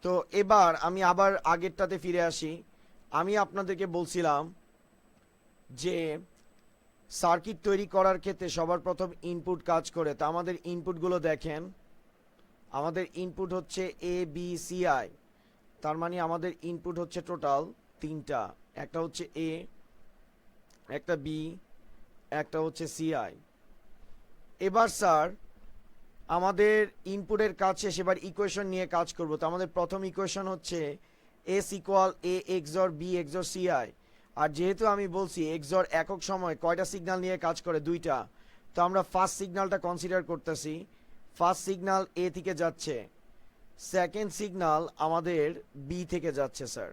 তো এবার আমি আবার আগেরটাতে ফিরে আসি। আমি আপনাদেরকে বলছিলাম যে সার্কিট তৈরি করার ক্ষেত্রে সবার প্রথম ইনপুট কাজ করে। তা আমাদের ইনপুটগুলো দেখেন, আমাদের ইনপুট হচ্ছে এ বি সি আই। তার মানে আমাদের ইনপুট হচ্ছে টোটাল তিনটা, একটা হচ্ছে এ, একটা বি, একটা হচ্ছে সি আই। এবার স্যার আমাদের ইনপুটের কাজ শেষ, এবার ইকুয়েশন নিয়ে কাজ করব। তো আমাদের প্রথম ইকুয়েশন হচ্ছে S equal A XOR B XOR C I. আর যেহেতু আমি বলছি এক্সর একক সময় কয়টা সিগন্যাল নিয়ে কাজ করে, দুইটা, তো আমরা ফার্স্ট সিগন্যালটা কনসিডার করতেছি। ফার্স্ট সিগন্যাল এ থেকে যাচ্ছে, সেকেন্ড সিগন্যাল আমাদের বি থেকে যাচ্ছে স্যার।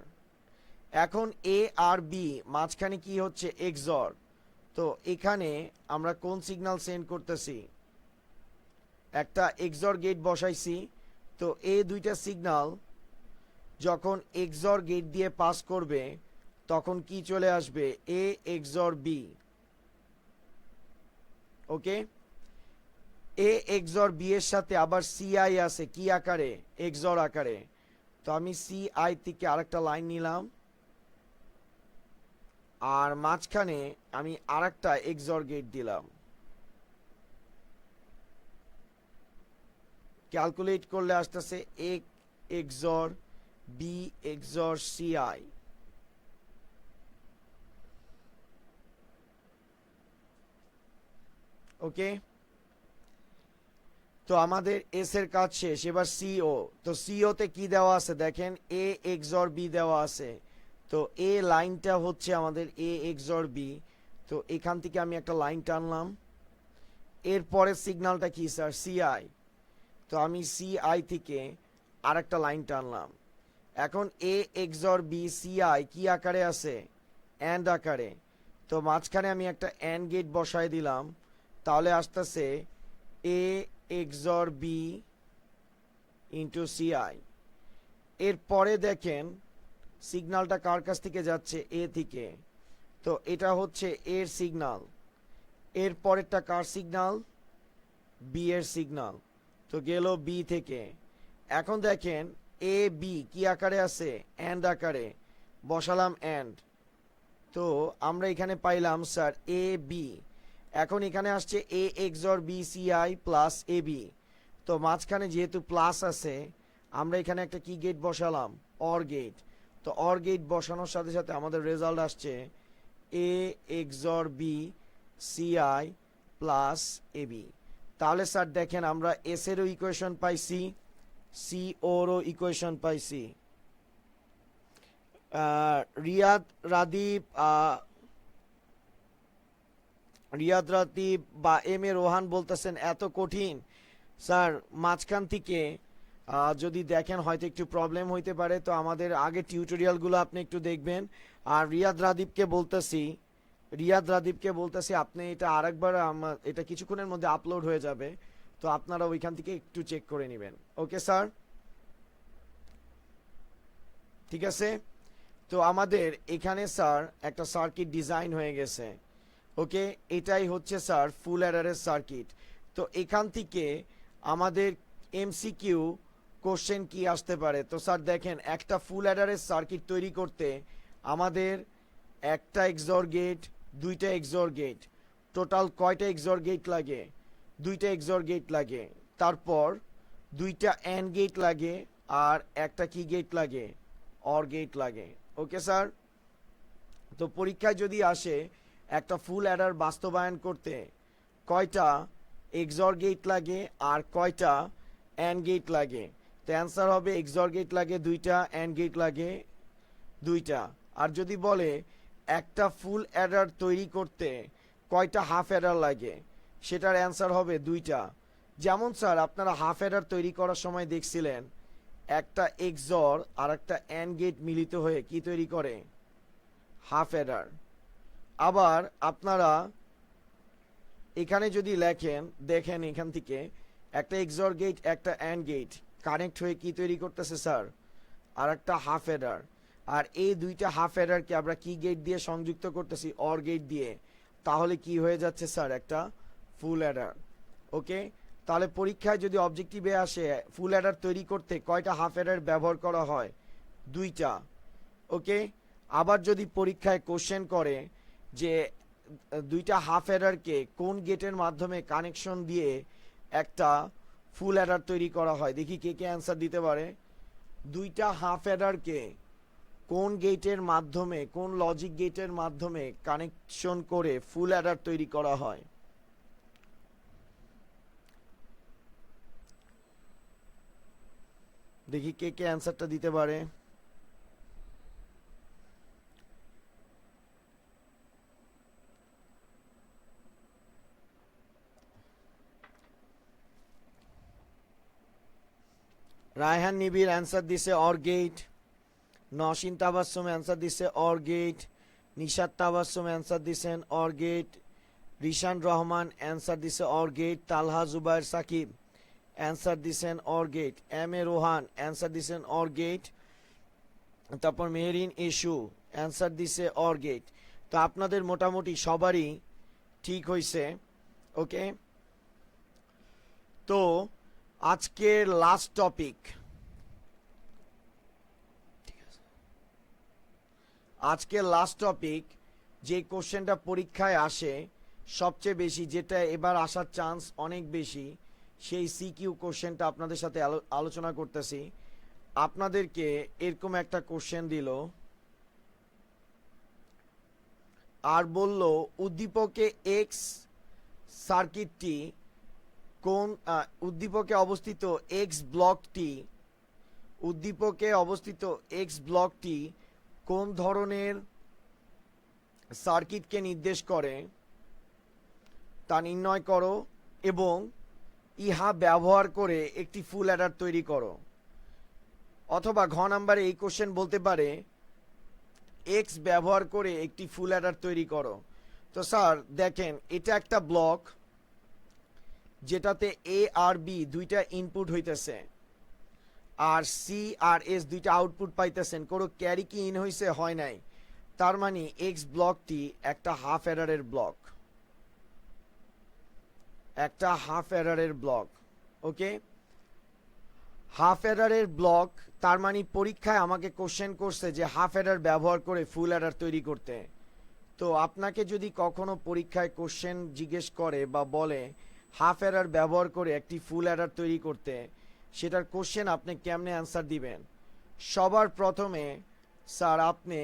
এখন এ আর বি মাঝখানে কি হচ্ছে এক্সর। তো এখানে আমরা কোন সিগন্যাল সেন্ড করতেছি, একটা এক্সর গেট বসাইছি। তো এই দুইটা সিগন্যাল যখন এক্সর গেট দিয়ে পাস করবে তখন কি চলে আসবে, এ এক্সর বি, ওকে। এ এক্সর বি এর সাথে আবার সি আই আছে কি আকারে, এক্সর আকারে। তো আমি সি আই থেকে আরেকটা লাইন নিলাম আর মাঝখানে আমি আরেকটা এক্সর গেট দিলাম। ক্যালকুলেট করলে আসতেছে A XOR B XOR C I. Okay, তো আমাদের এস এর কাজ শেষ। এবার সিও, তো সিও তে কি দেওয়া আছে দেখেন, এ এক্সর বি দেওয়া আছে। তো এ লাইনটা হচ্ছে আমাদের এ এক্সর বি। তো এখান থেকে আমি একটা লাইন টানলাম। এরপরে সিগন্যালটা কি স্যার, সিআই। তো আমি সিআই থেকে আরেকটা লাইন টানলাম। এখন এ এক্সর বি সিআই কি আকারে আছে, অ্যান্ড আকারে। তো মাঝখানে আমি একটা অ্যান্ড গেট বসায় দিলাম, তাহলে আসতেছে A XOR B into CI. এরপরে দেখেন সিগন্যালটা কার কাছ থেকে যাচ্ছে, এ থেকে। তো এটা হচ্ছে এর সিগন্যাল, এর পরেরটা কার সিগন্যাল, বি এর সিগন্যাল। তো গেল বি থেকে। এখন দেখেন এ বি কি আকারে আছে, অ্যান্ড আকারে, বসালাম অ্যান্ড। তো আমরা এখানে পাইলাম স্যার এ বি। এখন এখানে আসছে এ XOR B CI plus A B. তো মাঝখানে যেহেতু প্লাস আছে, আমরা এখানে একটা কি গেট বসালাম, অর গেট। তো অর গেট বসানোর সাথে সাথে আমাদের রেজাল্ট আসছে এ XOR B CI plus A B. তাহলে স্যার দেখেন আমরা এস এরও ইকুয়েশন পাইছি, সি ওরও ইকুয়েশন পাইছি। রিয়াদ রাদীপ বা এম এ রোহান বলতেছেন এত কঠিন। স্যার মাঝখান থেকে যদি দেখেন হয়তো একটু প্রবলেম হইতে পারে, তো আমাদের আগে টিউটোরিয়ালগুলো আপনি একটু দেখবেন। আর রিয়াদ রাদীপকে বলতেছি আপনি এটা আরেকবার, এটা কিছুক্ষণের মধ্যে আপলোড হয়ে যাবে, তো আপনারা ওইখান থেকে একটু চেক করে নেবেন। ওকে স্যার, ঠিক আছে। তো আমাদের এখানে স্যার একটা সার্কিট ডিজাইন হয়ে গেছে। ওকে, এটাই হচ্ছে স্যার ফুল অ্যাডারের সার্কিট। তো এখান থেকে আমাদের এমসিকিউ কোশ্চেন কি আসতে পারে। তো স্যার দেখেন একটা ফুল অ্যাডারের সার্কিট তৈরি করতে আমাদের একটা এক্সর গেট, দুইটা এক্সর গেট, টোটাল কয়টা এক্সর গেট লাগে, দুইটা এক্সর গেট লাগে। তারপর দুইটা অ্যান্ড গেট লাগে, আর একটা কি গেট লাগে, অর গেট লাগে। Okay sir. তো পরীক্ষায় যদি আসে একটা ফুল অ্যাডার বাস্তবায়ন করতে কয়টা এক্সর গেট লাগে আর কয়টা অ্যান্ড গেট লাগে, তো অ্যান্সার হবে এক্সর গেট লাগে দুইটা, অ্যান্ড গেট লাগে দুইটা। আর যদি বলে একটা ফুল অ্যাডার তৈরি করতে কয়টা হাফ অ্যাডার লাগে, সেটার অ্যান্সার হবে দুইটা। যেমন স্যার আপনারা হাফ অ্যাডার তৈরি করার সময় দেখছিলেন একটা এক্সর আর একটা অ্যান্ড গেট মিলিত হয়ে কি তৈরি করে, হাফ অ্যাডার। আবার আপনারা এখানে যদি লেখেন, দেখেন এখান থেকে একটা এক্সর গেট একটা অ্যান্ড গেট কানেক্ট হয়ে কি তৈরি করতেছে স্যার, আর একটা হাফ অ্যাডার। আর এই দুইটা হাফ অ্যাডারকে আমরা কি গেট দিয়ে সংযুক্ত করতেছি, অর গেট দিয়ে। তাহলে কি হয়ে যাচ্ছে স্যার, একটা ফুল অ্যাডার। ওকে, তাহলে পরীক্ষায় যদি অবজেক্টিভে আসে ফুল অ্যাডার তৈরি করতে কয়টা হাফ অ্যাডার ব্যবহার করা হয়, দুইটা। ওকে, আবার যদি পরীক্ষায় কোশ্চেন করে যে দুইটা হাফ অ্যাডারকে কোন গেটের মাধ্যমে কানেকশন দিয়ে একটা ফুল অ্যাডার তৈরি করা হয়, দেখি কে কে অ্যান্সার দিতে পারে। দুইটা হাফ অ্যাডারকে কোন গেটের মাধ্যমে, কোন লজিক গেটের মাধ্যমে কানেকশন করে ফুল অ্যাডার তৈরি করা হয়। দেখি কে কে অ্যান্সারটা দিতে পারে। রায়হান নিবির অ্যান্সার দিছে OR gate, Naseen Tabassum answer দিছে OR gate, Nishat Tabassum answer দিছেন OR gate, Rishan Rahman answer দিছে OR gate, Talha Jubair Sakib answer দিছেন OR gate, M A Rohan answer দিছেন অর গেট, তারপর মেহরিন ইস্যু অ্যান্সার দিছে অর গেট। তো আপনাদের মোটামুটি সবারই ঠিক হয়েছে। ওকে, তো আজকের লাস্ট টপিক, আজকের লাস্ট টপিক যে কোশ্চেনটা পরীক্ষায় আসে সবচেয়ে বেশি, যেটা এবার আসার চান্স অনেক বেশি, সেই সিকিউ কোশ্চেনটা আপনাদের সাথে আলোচনা করতেছি। আপনাদেরকে এরকম একটা কোশ্চেন দিল আর বলল উদ্দীপকে এক্স সার্কিটটি কোন উদ্দীপকে অবস্থিত এক্স ব্লকটি, উদ্দীপকে অবস্থিত এক্স ব্লকটি কোন ধরনের সার্কিটকে নির্দেশ করে তা নির্ণয় করো এবং ইহা ব্যবহার করে একটি ফুল অ্যাডার তৈরি করো। অথবা ঘ নাম্বারে এই কোশ্চেন বলতে পারে এক্স ব্যবহার করে একটি ফুল অ্যাডার তৈরি করো। তো স্যার দেখেন, এটা একটা ব্লক যেটাতে এ আর বি দুইটা ইনপুট হইতেছে, আর সি আর এস দুইটা আউটপুট পাইতেছেন। কোনো ক্যারি কি ইন হইছে? হয় নাই। তার মানে এক্স ব্লকটি একটা হাফ অ্যাডারের ব্লক, একটা হাফ অ্যাডারের ব্লক। ওকে, হাফ অ্যাডারের ব্লক। তার মানে পরীক্ষায় আমাকে কোশ্চেন করছে যে হাফ অ্যাডার ব্যবহার করে ফুল অ্যাডার তৈরি করতে। তো আপনাকে যদি কখনো পরীক্ষায় কোশ্চেন জিজ্ঞেস করে বা বলে হাফ অ্যাডার ব্যবহার করে একটি ফুল অ্যাডার তৈরি করতে, সেটার কোশ্চেন আপনি কেমনে অ্যান্সার দিবেন? সবার প্রথমে স্যার আপনি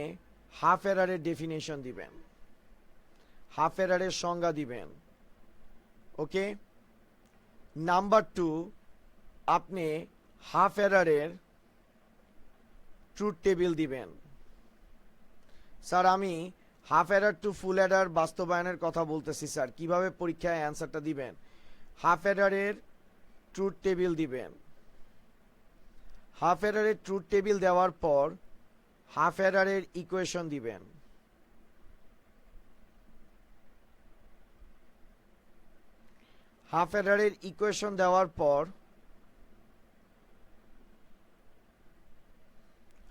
হাফ অ্যাডারের ডেফিনেশন দিবেন, হাফ অ্যাডারের সংজ্ঞা দিবেন। ওকে, নাম্বার 2, আপনি হাফ অ্যাডারের ট্রুথ টেবিল দিবেন। স্যার আমি half adder to full adder বাস্তবায়নের কথা বলতেছি স্যার, কিভাবে পরীক্ষায় অ্যান্সারটা দিবেন? হাফ অ্যাডারের ট্রুথ টেবিল দিবেন। হাফ অ্যাডারের ট্রুথ টেবিল দেওয়ার পর হাফ অ্যাডারের ইকুয়েশন দিবেন। হাফ অ্যাডারের ইকুয়েশন দেওয়ার পর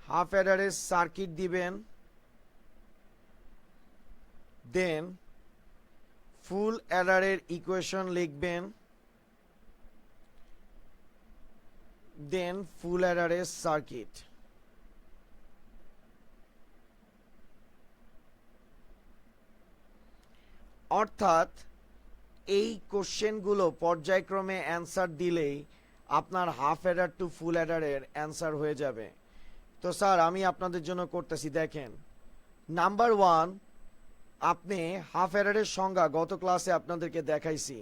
হাফ অ্যাডারের সার্কিট দিবেন। দেন ফুল অ্যাডারের ইকুয়েশন লিখবেন। দেন ফুল অ্যাডারের সার্কিট। অর্থাৎ এই কোশ্চেনগুলো পর্যায়ক্রমে অ্যান্সার দিলেই আপনার half adder to full অ্যাডারের answer হয়ে যাবে। তো স্যার আমি আপনাদের জন্য করতেছি, দেখেন। নাম্বার 1, আপনি হাফ অ্যাডারের সংজ্ঞা গত ক্লাসে আপনাদেরকে দেখাইছি।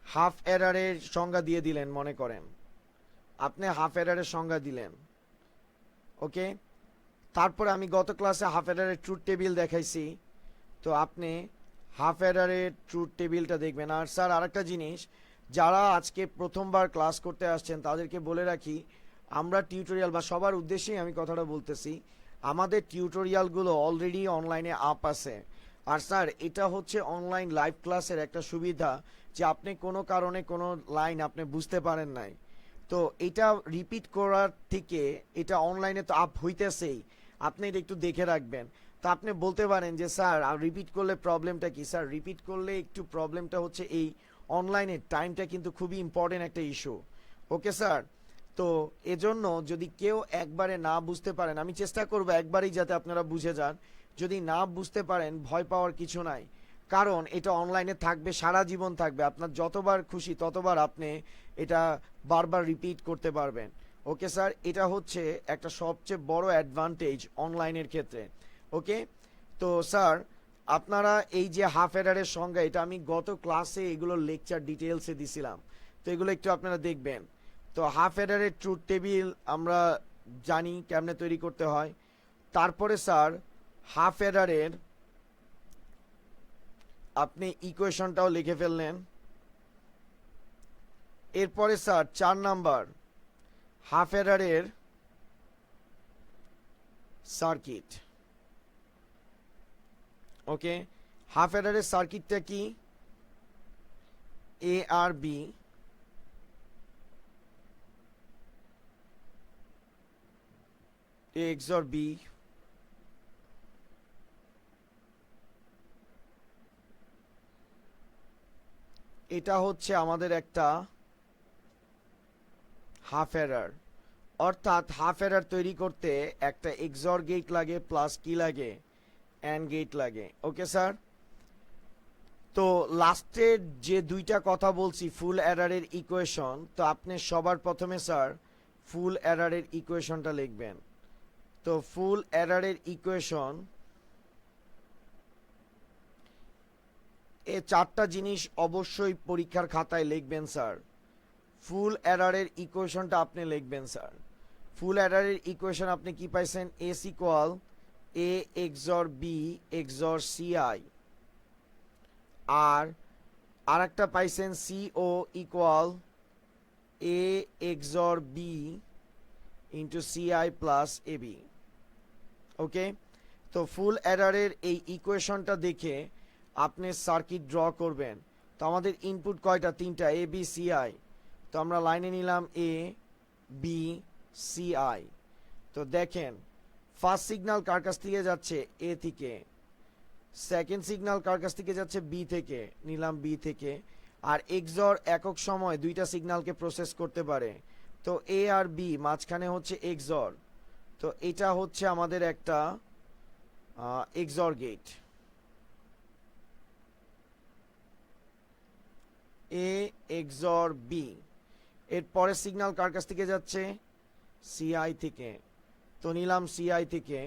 হাফ অ্যাডারের সংজ্ঞা দিয়ে দিলেন, মনে করেন আপনি হাফ অ্যাডারের সংজ্ঞা দিলেন। ওকে, তারপরে আমি গত ক্লাসে হাফ অ্যাডারের ট্রুথ টেবিল দেখাইছি। তো আপনি হাফ অ্যাডারের ট্রুথ টেবিলটা দেখবেন। আর স্যার আরেকটা জিনিস, যারা আজকে প্রথমবার ক্লাস করতে আসছেন তাদেরকে বলে রাখি, আমরা টিউটোরিয়াল বা সবার উদ্দেশ্যেই আমি কথাটা বলতেছি, আমাদের টিউটোরিয়ালগুলো অলরেডি অনলাইনে আপ আছে। আর স্যার এটা হচ্ছে অনলাইন লাইভ ক্লাসের একটা সুবিধা, যে আপনি কোনো কারণে কোনো লাইন আপনি বুঝতে পারেন নাই, তো এটা রিপিট করার থেকে এটা অনলাইনে তো আপ হইতেছেই, আপনি এটা একটু দেখে রাখবেন। তা আপনি বলতে পারেন যে স্যার রিপিট করলে প্রবলেমটা কি? স্যার রিপিট করলে একটু প্রবলেমটা হচ্ছে এই অনলাইনের টাইমটা কিন্তু খুবই ইম্পর্টেন্ট একটা ইস্যু। ওকে স্যার, তো এজন্য যদি কেউ একবারে না বুঝতে পারেন, আমি চেষ্টা করব একবারেই যাতে আপনারা বুঝে যান। যদি না বুঝতে পারেন ভয় পাওয়ার কিছু নাই, কারণ এটা অনলাইনে থাকবে, সারা জীবন থাকবে। আপনার যতবার খুশি ততবার আপনি এটা বারবার রিপিট করতে পারবেন। ওকে স্যার, এটা হচ্ছে একটা সবচেয়ে বড় অ্যাডভান্টেজ অনলাইনের ক্ষেত্রে। ওকে, তো স্যার আপনারা এই যে হাফ অ্যাডারের সংজ্ঞা, এটা আমি গত ক্লাসে এগুলো লেকচার ডিটেলসে দিছিলাম, তো এগুলো একটু আপনারা দেখবেন। তো হাফ অ্যাডারের ট্রুথ টেবিল আমরা জানি কেমনে তৈরি করতে হয়। তারপরে স্যার হাফ অ্যাডারের আপনি ইকুয়েশনটাও লিখে ফেললেন। এরপরে স্যার 4 নাম্বার, হাফ অ্যাডারের সার্কিট। ওকে, হাফ অ্যাডারের সার্কিটটা কি? এ আর বি, এ XOR B, এটা হচ্ছে আমাদের একটা হাফ অ্যাডার। অর্থাৎ হাফ অ্যাডার তৈরি করতে একটা XOR গেট লাগে, প্লাস কি লাগে? অ্যান্ড গেট লাগে। ওকে স্যার, তো লাস্টের যে দুইটা কথা বলছি ফুল অ্যাডারের ইকুয়েশন, তো আপনি সবার প্রথমে স্যার ফুল অ্যাডারের ইকুয়েশনটা লিখবেন। তো ফুল অ্যাডারের ইকুয়েশন, এই 4টা জিনিস অবশ্যই পরীক্ষার খাতায় লিখবেন স্যার। ফুল অ্যাডারের ইকুয়েশনটা আপনি লিখবেন স্যার। ফুল অ্যাডারের ইকুয়েশন আপনি কি পাইছেন? এস ইকুয়াল এ XOR B XOR CI, আর একটা পাইছেন CO equal A XOR B into CI plus AB। ওকে, তো ফুল অ্যাডারের এই ইকুয়েশনটা দেখে আপনি সার্কিট ড্র করবেন। তো আমাদের ইনপুট কয়টা? তিনটা, এ বি সি আই। তো আমরা লাইনে নিলাম এ বি সি আই। তো দেখেন ফার্স্ট সিগন্যাল কার কাছ থেকে যাচ্ছে? এ থেকে। সেকেন্ড সিগন্যাল কার কাছ থেকে যাচ্ছে? বি থেকে। নিলাম বি থেকে। আর এক্সর একক সময় দুইটা সিগন্যালকে প্রসেস করতে পারে। তো এ আর বি মাঝখানে হচ্ছে এক্সর। তো এটা হচ্ছে আমাদের একটা এক্সর গেট। এ এক্সর বি। এর পরের সিগন্যাল কার কাছ থেকে যাচ্ছে? সিআই থেকে। তো নিলাম সিআই থেকে।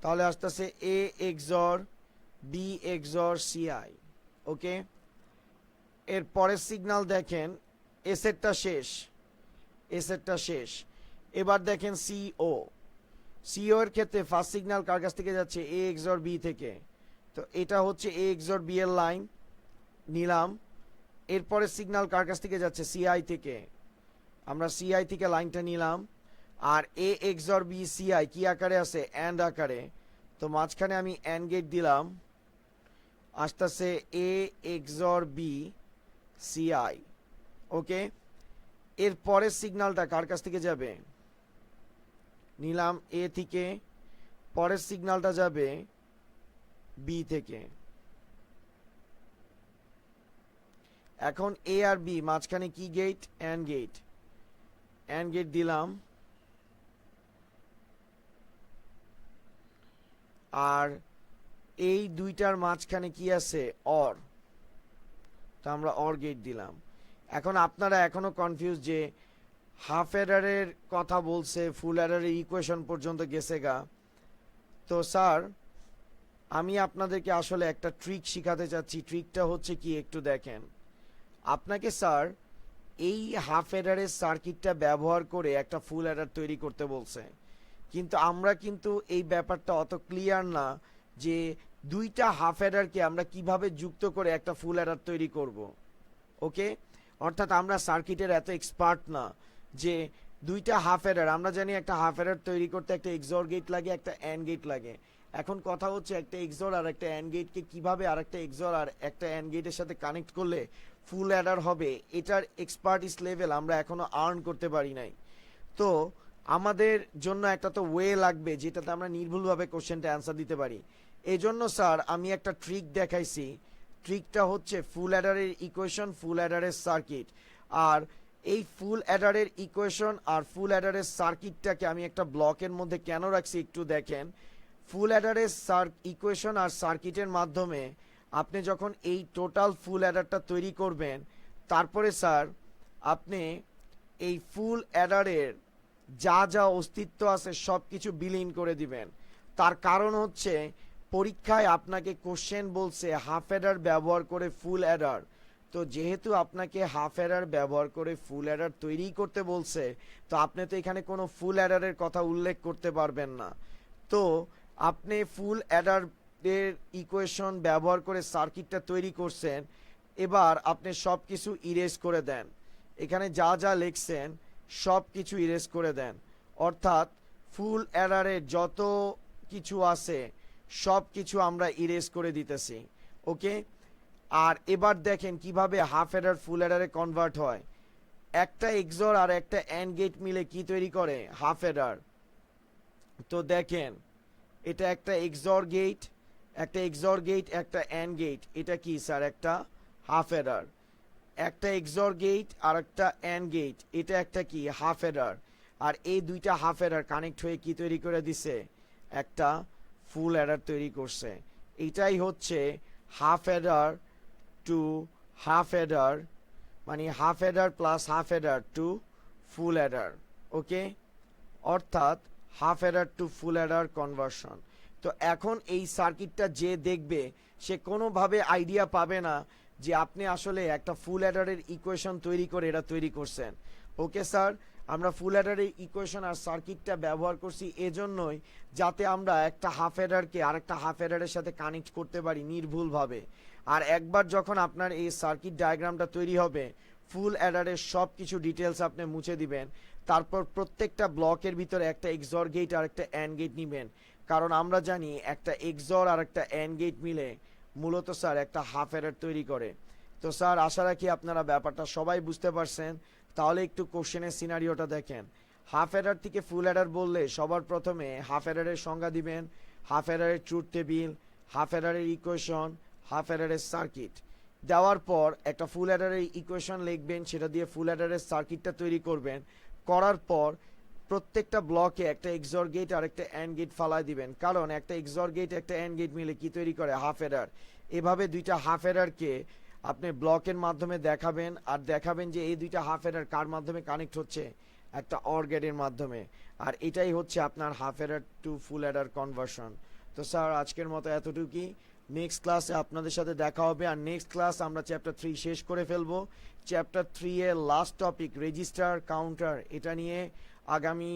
তাহলে আসতেছে A XOR B XOR CI. ওকে, এর পরের সিগন্যাল দেখেন এসেরটা শেষ, এসেরটা শেষ। এবার দেখেন সিও। সিও এর ক্ষেত্রে ফার্স্ট সিগন্যাল কার কাছ থেকে যাচ্ছে? এ এক্সর বি থেকে। তো এটা হচ্ছে এ এক্সর বি এর লাইন, নিলাম। এরপরে সিগন্যাল কার কাছ থেকে যাচ্ছে? সিআই থেকে। আমরা সিআই থেকে লাইনটা নিলাম। আর এ এক্সর বি সিআই কি আকারে আছে? অ্যান্ড আকারে। তো মাঝখানে আমি অ্যান্ড গেট দিলাম। আসতেছে এ এক্সর বি সিআই। ওকে, এর পরের সিগন্যালটা কার কাছ থেকে যাবে? নিলাম এ থেকে। পরের সিগন্যালটা যাবে বি থেকে। এখন এ আর বি মাঝখানে কি gate? And gate. And gate দিলাম। আর এই দুইটার মাঝখানে কি আছে? অর। তো আমরা অর গেট দিলাম। এখন আপনারা এখনো কনফিউজ যে হাফ অ্যাডারের কথা বলছে, ফুল অ্যাডারের ইকুয়েশন পর্যন্ত গেছে গা। তো স্যার আমি আপনাদেরকে আসলে একটা ট্রিক শিখাতে চাচ্ছি। ট্রিকটা হচ্ছে কি একটু দেখেন। আপনাকে স্যার এই হাফ অ্যাডারের সার্কিটটা ব্যবহার করে একটা ফুল অ্যাডার তৈরি করতে বলছে, কিন্তু আমরা কিন্তু এই ব্যাপারটা অত ক্লিয়ার না যে দুইটা হাফ অ্যাডারকে আমরা কিভাবে যুক্ত করে একটা ফুল অ্যাডার তৈরি করব। ওকে, অর্থাৎ আমরা সার্কিটের এত এক্সপার্ট না যে দুইটা হাফ অ্যাডার, আমরা জানি একটা হাফ অ্যাডার তৈরি করতে একটা এক্সর গেট লাগে, একটা অ্যান্ড গেট লাগে। এখন কথা হচ্ছে একটা এক্সর আর একটা অ্যান্ড গেটকে কিভাবে আর একটা এক্সর আর একটা অ্যান্ড গেটের সাথে কানেক্ট করলে ফুল অ্যাডার হবে, এটার এক্সপার্টিস লেভেল আমরা এখনো আর্ন করতে পারি নাই। তো আমাদের জন্য একটা তো ওয়ে লাগবে যেটাতে আমরা নির্ভুলভাবে কোশ্চেনটা অ্যান্সার দিতে পারি। এই জন্য স্যার আমি একটা ট্রিক দেখাইছি। ট্রিকটা হচ্ছে ফুল অ্যাডারের ইকুয়েশন, ফুল অ্যাডারের সার্কিট। আর এই ফুল অ্যাডারের ইকুয়েশন আর ফুল অ্যাডারের সার্কিটটাকে আমি একটা ব্লকের মধ্যে কেন রাখছি একটু দেখেন। ফুল অ্যাডারের ইকুয়েশন আর সার্কিটের মাধ্যমে আপনি যখন এই টোটাল ফুল অ্যাডারটা তৈরি করবেন, তারপরে স্যার আপনি এই ফুল অ্যাডারের যা যা অস্তিত্ব আছে সব কিছু বিলীন করে দিবেন। তার কারণ হচ্ছে পরীক্ষায় আপনাকে কোশ্চেন বলছে হাফ অ্যাডার ব্যবহার করে ফুল অ্যাডার। তো যেহেতু আপনাকে হাফ অ্যাডার ব্যবহার করে ফুল অ্যাডার তৈরি করতে বলছে, তো আপনি তো এখানে কোনো ফুল অ্যাডারের কথা উল্লেখ করতে পারবেন না। তো আপনি ফুল অ্যাডার এর ইকুয়েশন ব্যবহার করে সার্কিটটা তৈরি করছেন। এবার আপনি সব কিছু ইরেজ করে দেন, এখানে যা যা লিখছেন সব কিছু ইরেজ করে দেন। অর্থাৎ ফুল অ্যাডারের যত কিছু আছে সব কিছু আমরা ইরেজ করে দিতেছি। ওকে, আর এবার দেখেন কিভাবে হাফ অ্যাডার ফুল অ্যাডারে কনভার্ট হয়। একটা এক্সর আর একটা অ্যান্ড গেট মিলে কি তৈরি করে? Half Eder. তো দেখেন এটা একটা এক্সর গেট, একটা এক্সর গেট, একটা অ্যান্ড গেট। এটা কি স্যার? একটা হাফ অ্যাডার। একটা এক্সর গেট আর একটা অ্যান্ড গেট, এটা একটা কি? Half Eder. আর এই দুইটা হাফ অ্যাডার কানেক্ট হয়ে কি তৈরি করে দিছে? একটা ফুল অ্যাডার তৈরি করছে। এটাই হচ্ছে half adder to half adder, মানে half adder plus half adder to full adder. Okay, অর্থাৎ half adder to full adder conversion. তো এখন এই সার্কিটটা যে দেখবে সে কোনোভাবে আইডিয়া পাবে না যে আপনি আসলে একটা ফুল অ্যাডারের ইকুয়েশন তৈরি করে এটা তৈরি করছেন। ওকে স্যার, আমরা ফুল অ্যাডারের ইকুয়েশন আর সার্কিটটা ব্যবহার করছি এজন্যই যাতে আমরা একটা হাফ অ্যাডারকে আরেকটা হাফ অ্যাডারের সাথে কানেক্ট করতে পারি নির্ভুলভাবে। আর একবার যখন আপনার এই সার্কিট ডায়াগ্রামটা তৈরি হবে, ফুল অ্যাডারের সব কিছু ডিটেলস আপনি মুছে দিবেন। তারপর প্রত্যেকটা ব্লকের ভিতরে একটা এক্সর গেট আর একটা অ্যান্ড গেট নেবেন, কারণ আমরা জানি একটা এক্সর আর একটা অ্যান্ড গেট মিলে মূলত স্যার একটা হাফ অ্যাডার তৈরি করে। তো স্যার আশা রাখি আপনারা ব্যাপারটা সবাই বুঝতে পারছেন। তাহলে একটু কোশ্চেনের সিনারিওটা দেখেন। হাফ অ্যাডার থেকে ফুল অ্যাডার বললে সবার প্রথমে হাফ অ্যাডারের সংজ্ঞা দিবেন, হাফ অ্যাডারের ট্রুথ টেবিল, হাফ অ্যাডারের ইকুয়েশন, হাফ অ্যাডারের সার্কিট দেওয়ার পর একটা ফুল অ্যাডারের ইকুয়েশন লিখবেন, সেটা দিয়ে ফুল অ্যাডারের সার্কিটটা তৈরি করবেন। করার পর প্রত্যেকটা ব্লকে একটা এক্সর গেট আর একটা অ্যান্ড গেট ফালায় দিবেন, কারণ একটা এক্সর গেট একটা অ্যান্ড গেট মিলে কি তৈরি করে, হাফ অ্যাডার। এভাবে দুইটা হাফ অ্যাডারকে আপনি ব্লকের মাধ্যমে দেখাবেন, আর দেখাবেন যে এই দুইটা হাফ অ্যাডার কার মাধ্যমে কানেক্ট হচ্ছে, একটা অর গেটের মাধ্যমে। আর এটাই হচ্ছে আপনার half adder to full adder conversion. তো স্যার আজকের মতো এতটুকুই। নেক্সট ক্লাসে আপনাদের সাথে দেখা হবে, আর নেক্সট ক্লাস আমরা চ্যাপ্টার 3 শেষ করে ফেলবো। চ্যাপ্টার 3 এর লাস্ট টপিক রেজিস্টার কাউন্টার, এটা নিয়ে আগামী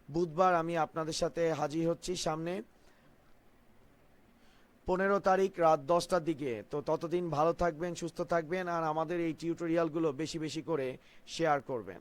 বুধবার আমি আপনাদের সাথে হাজির হচ্ছি সামনে 15 তারিখ রাত 10টার দিকে। তো ততদিন ভালো থাকবেন, সুস্থ থাকবেন, আর আমাদের এই টিউটোরিয়ালগুলো বেশি বেশি করে শেয়ার করবেন।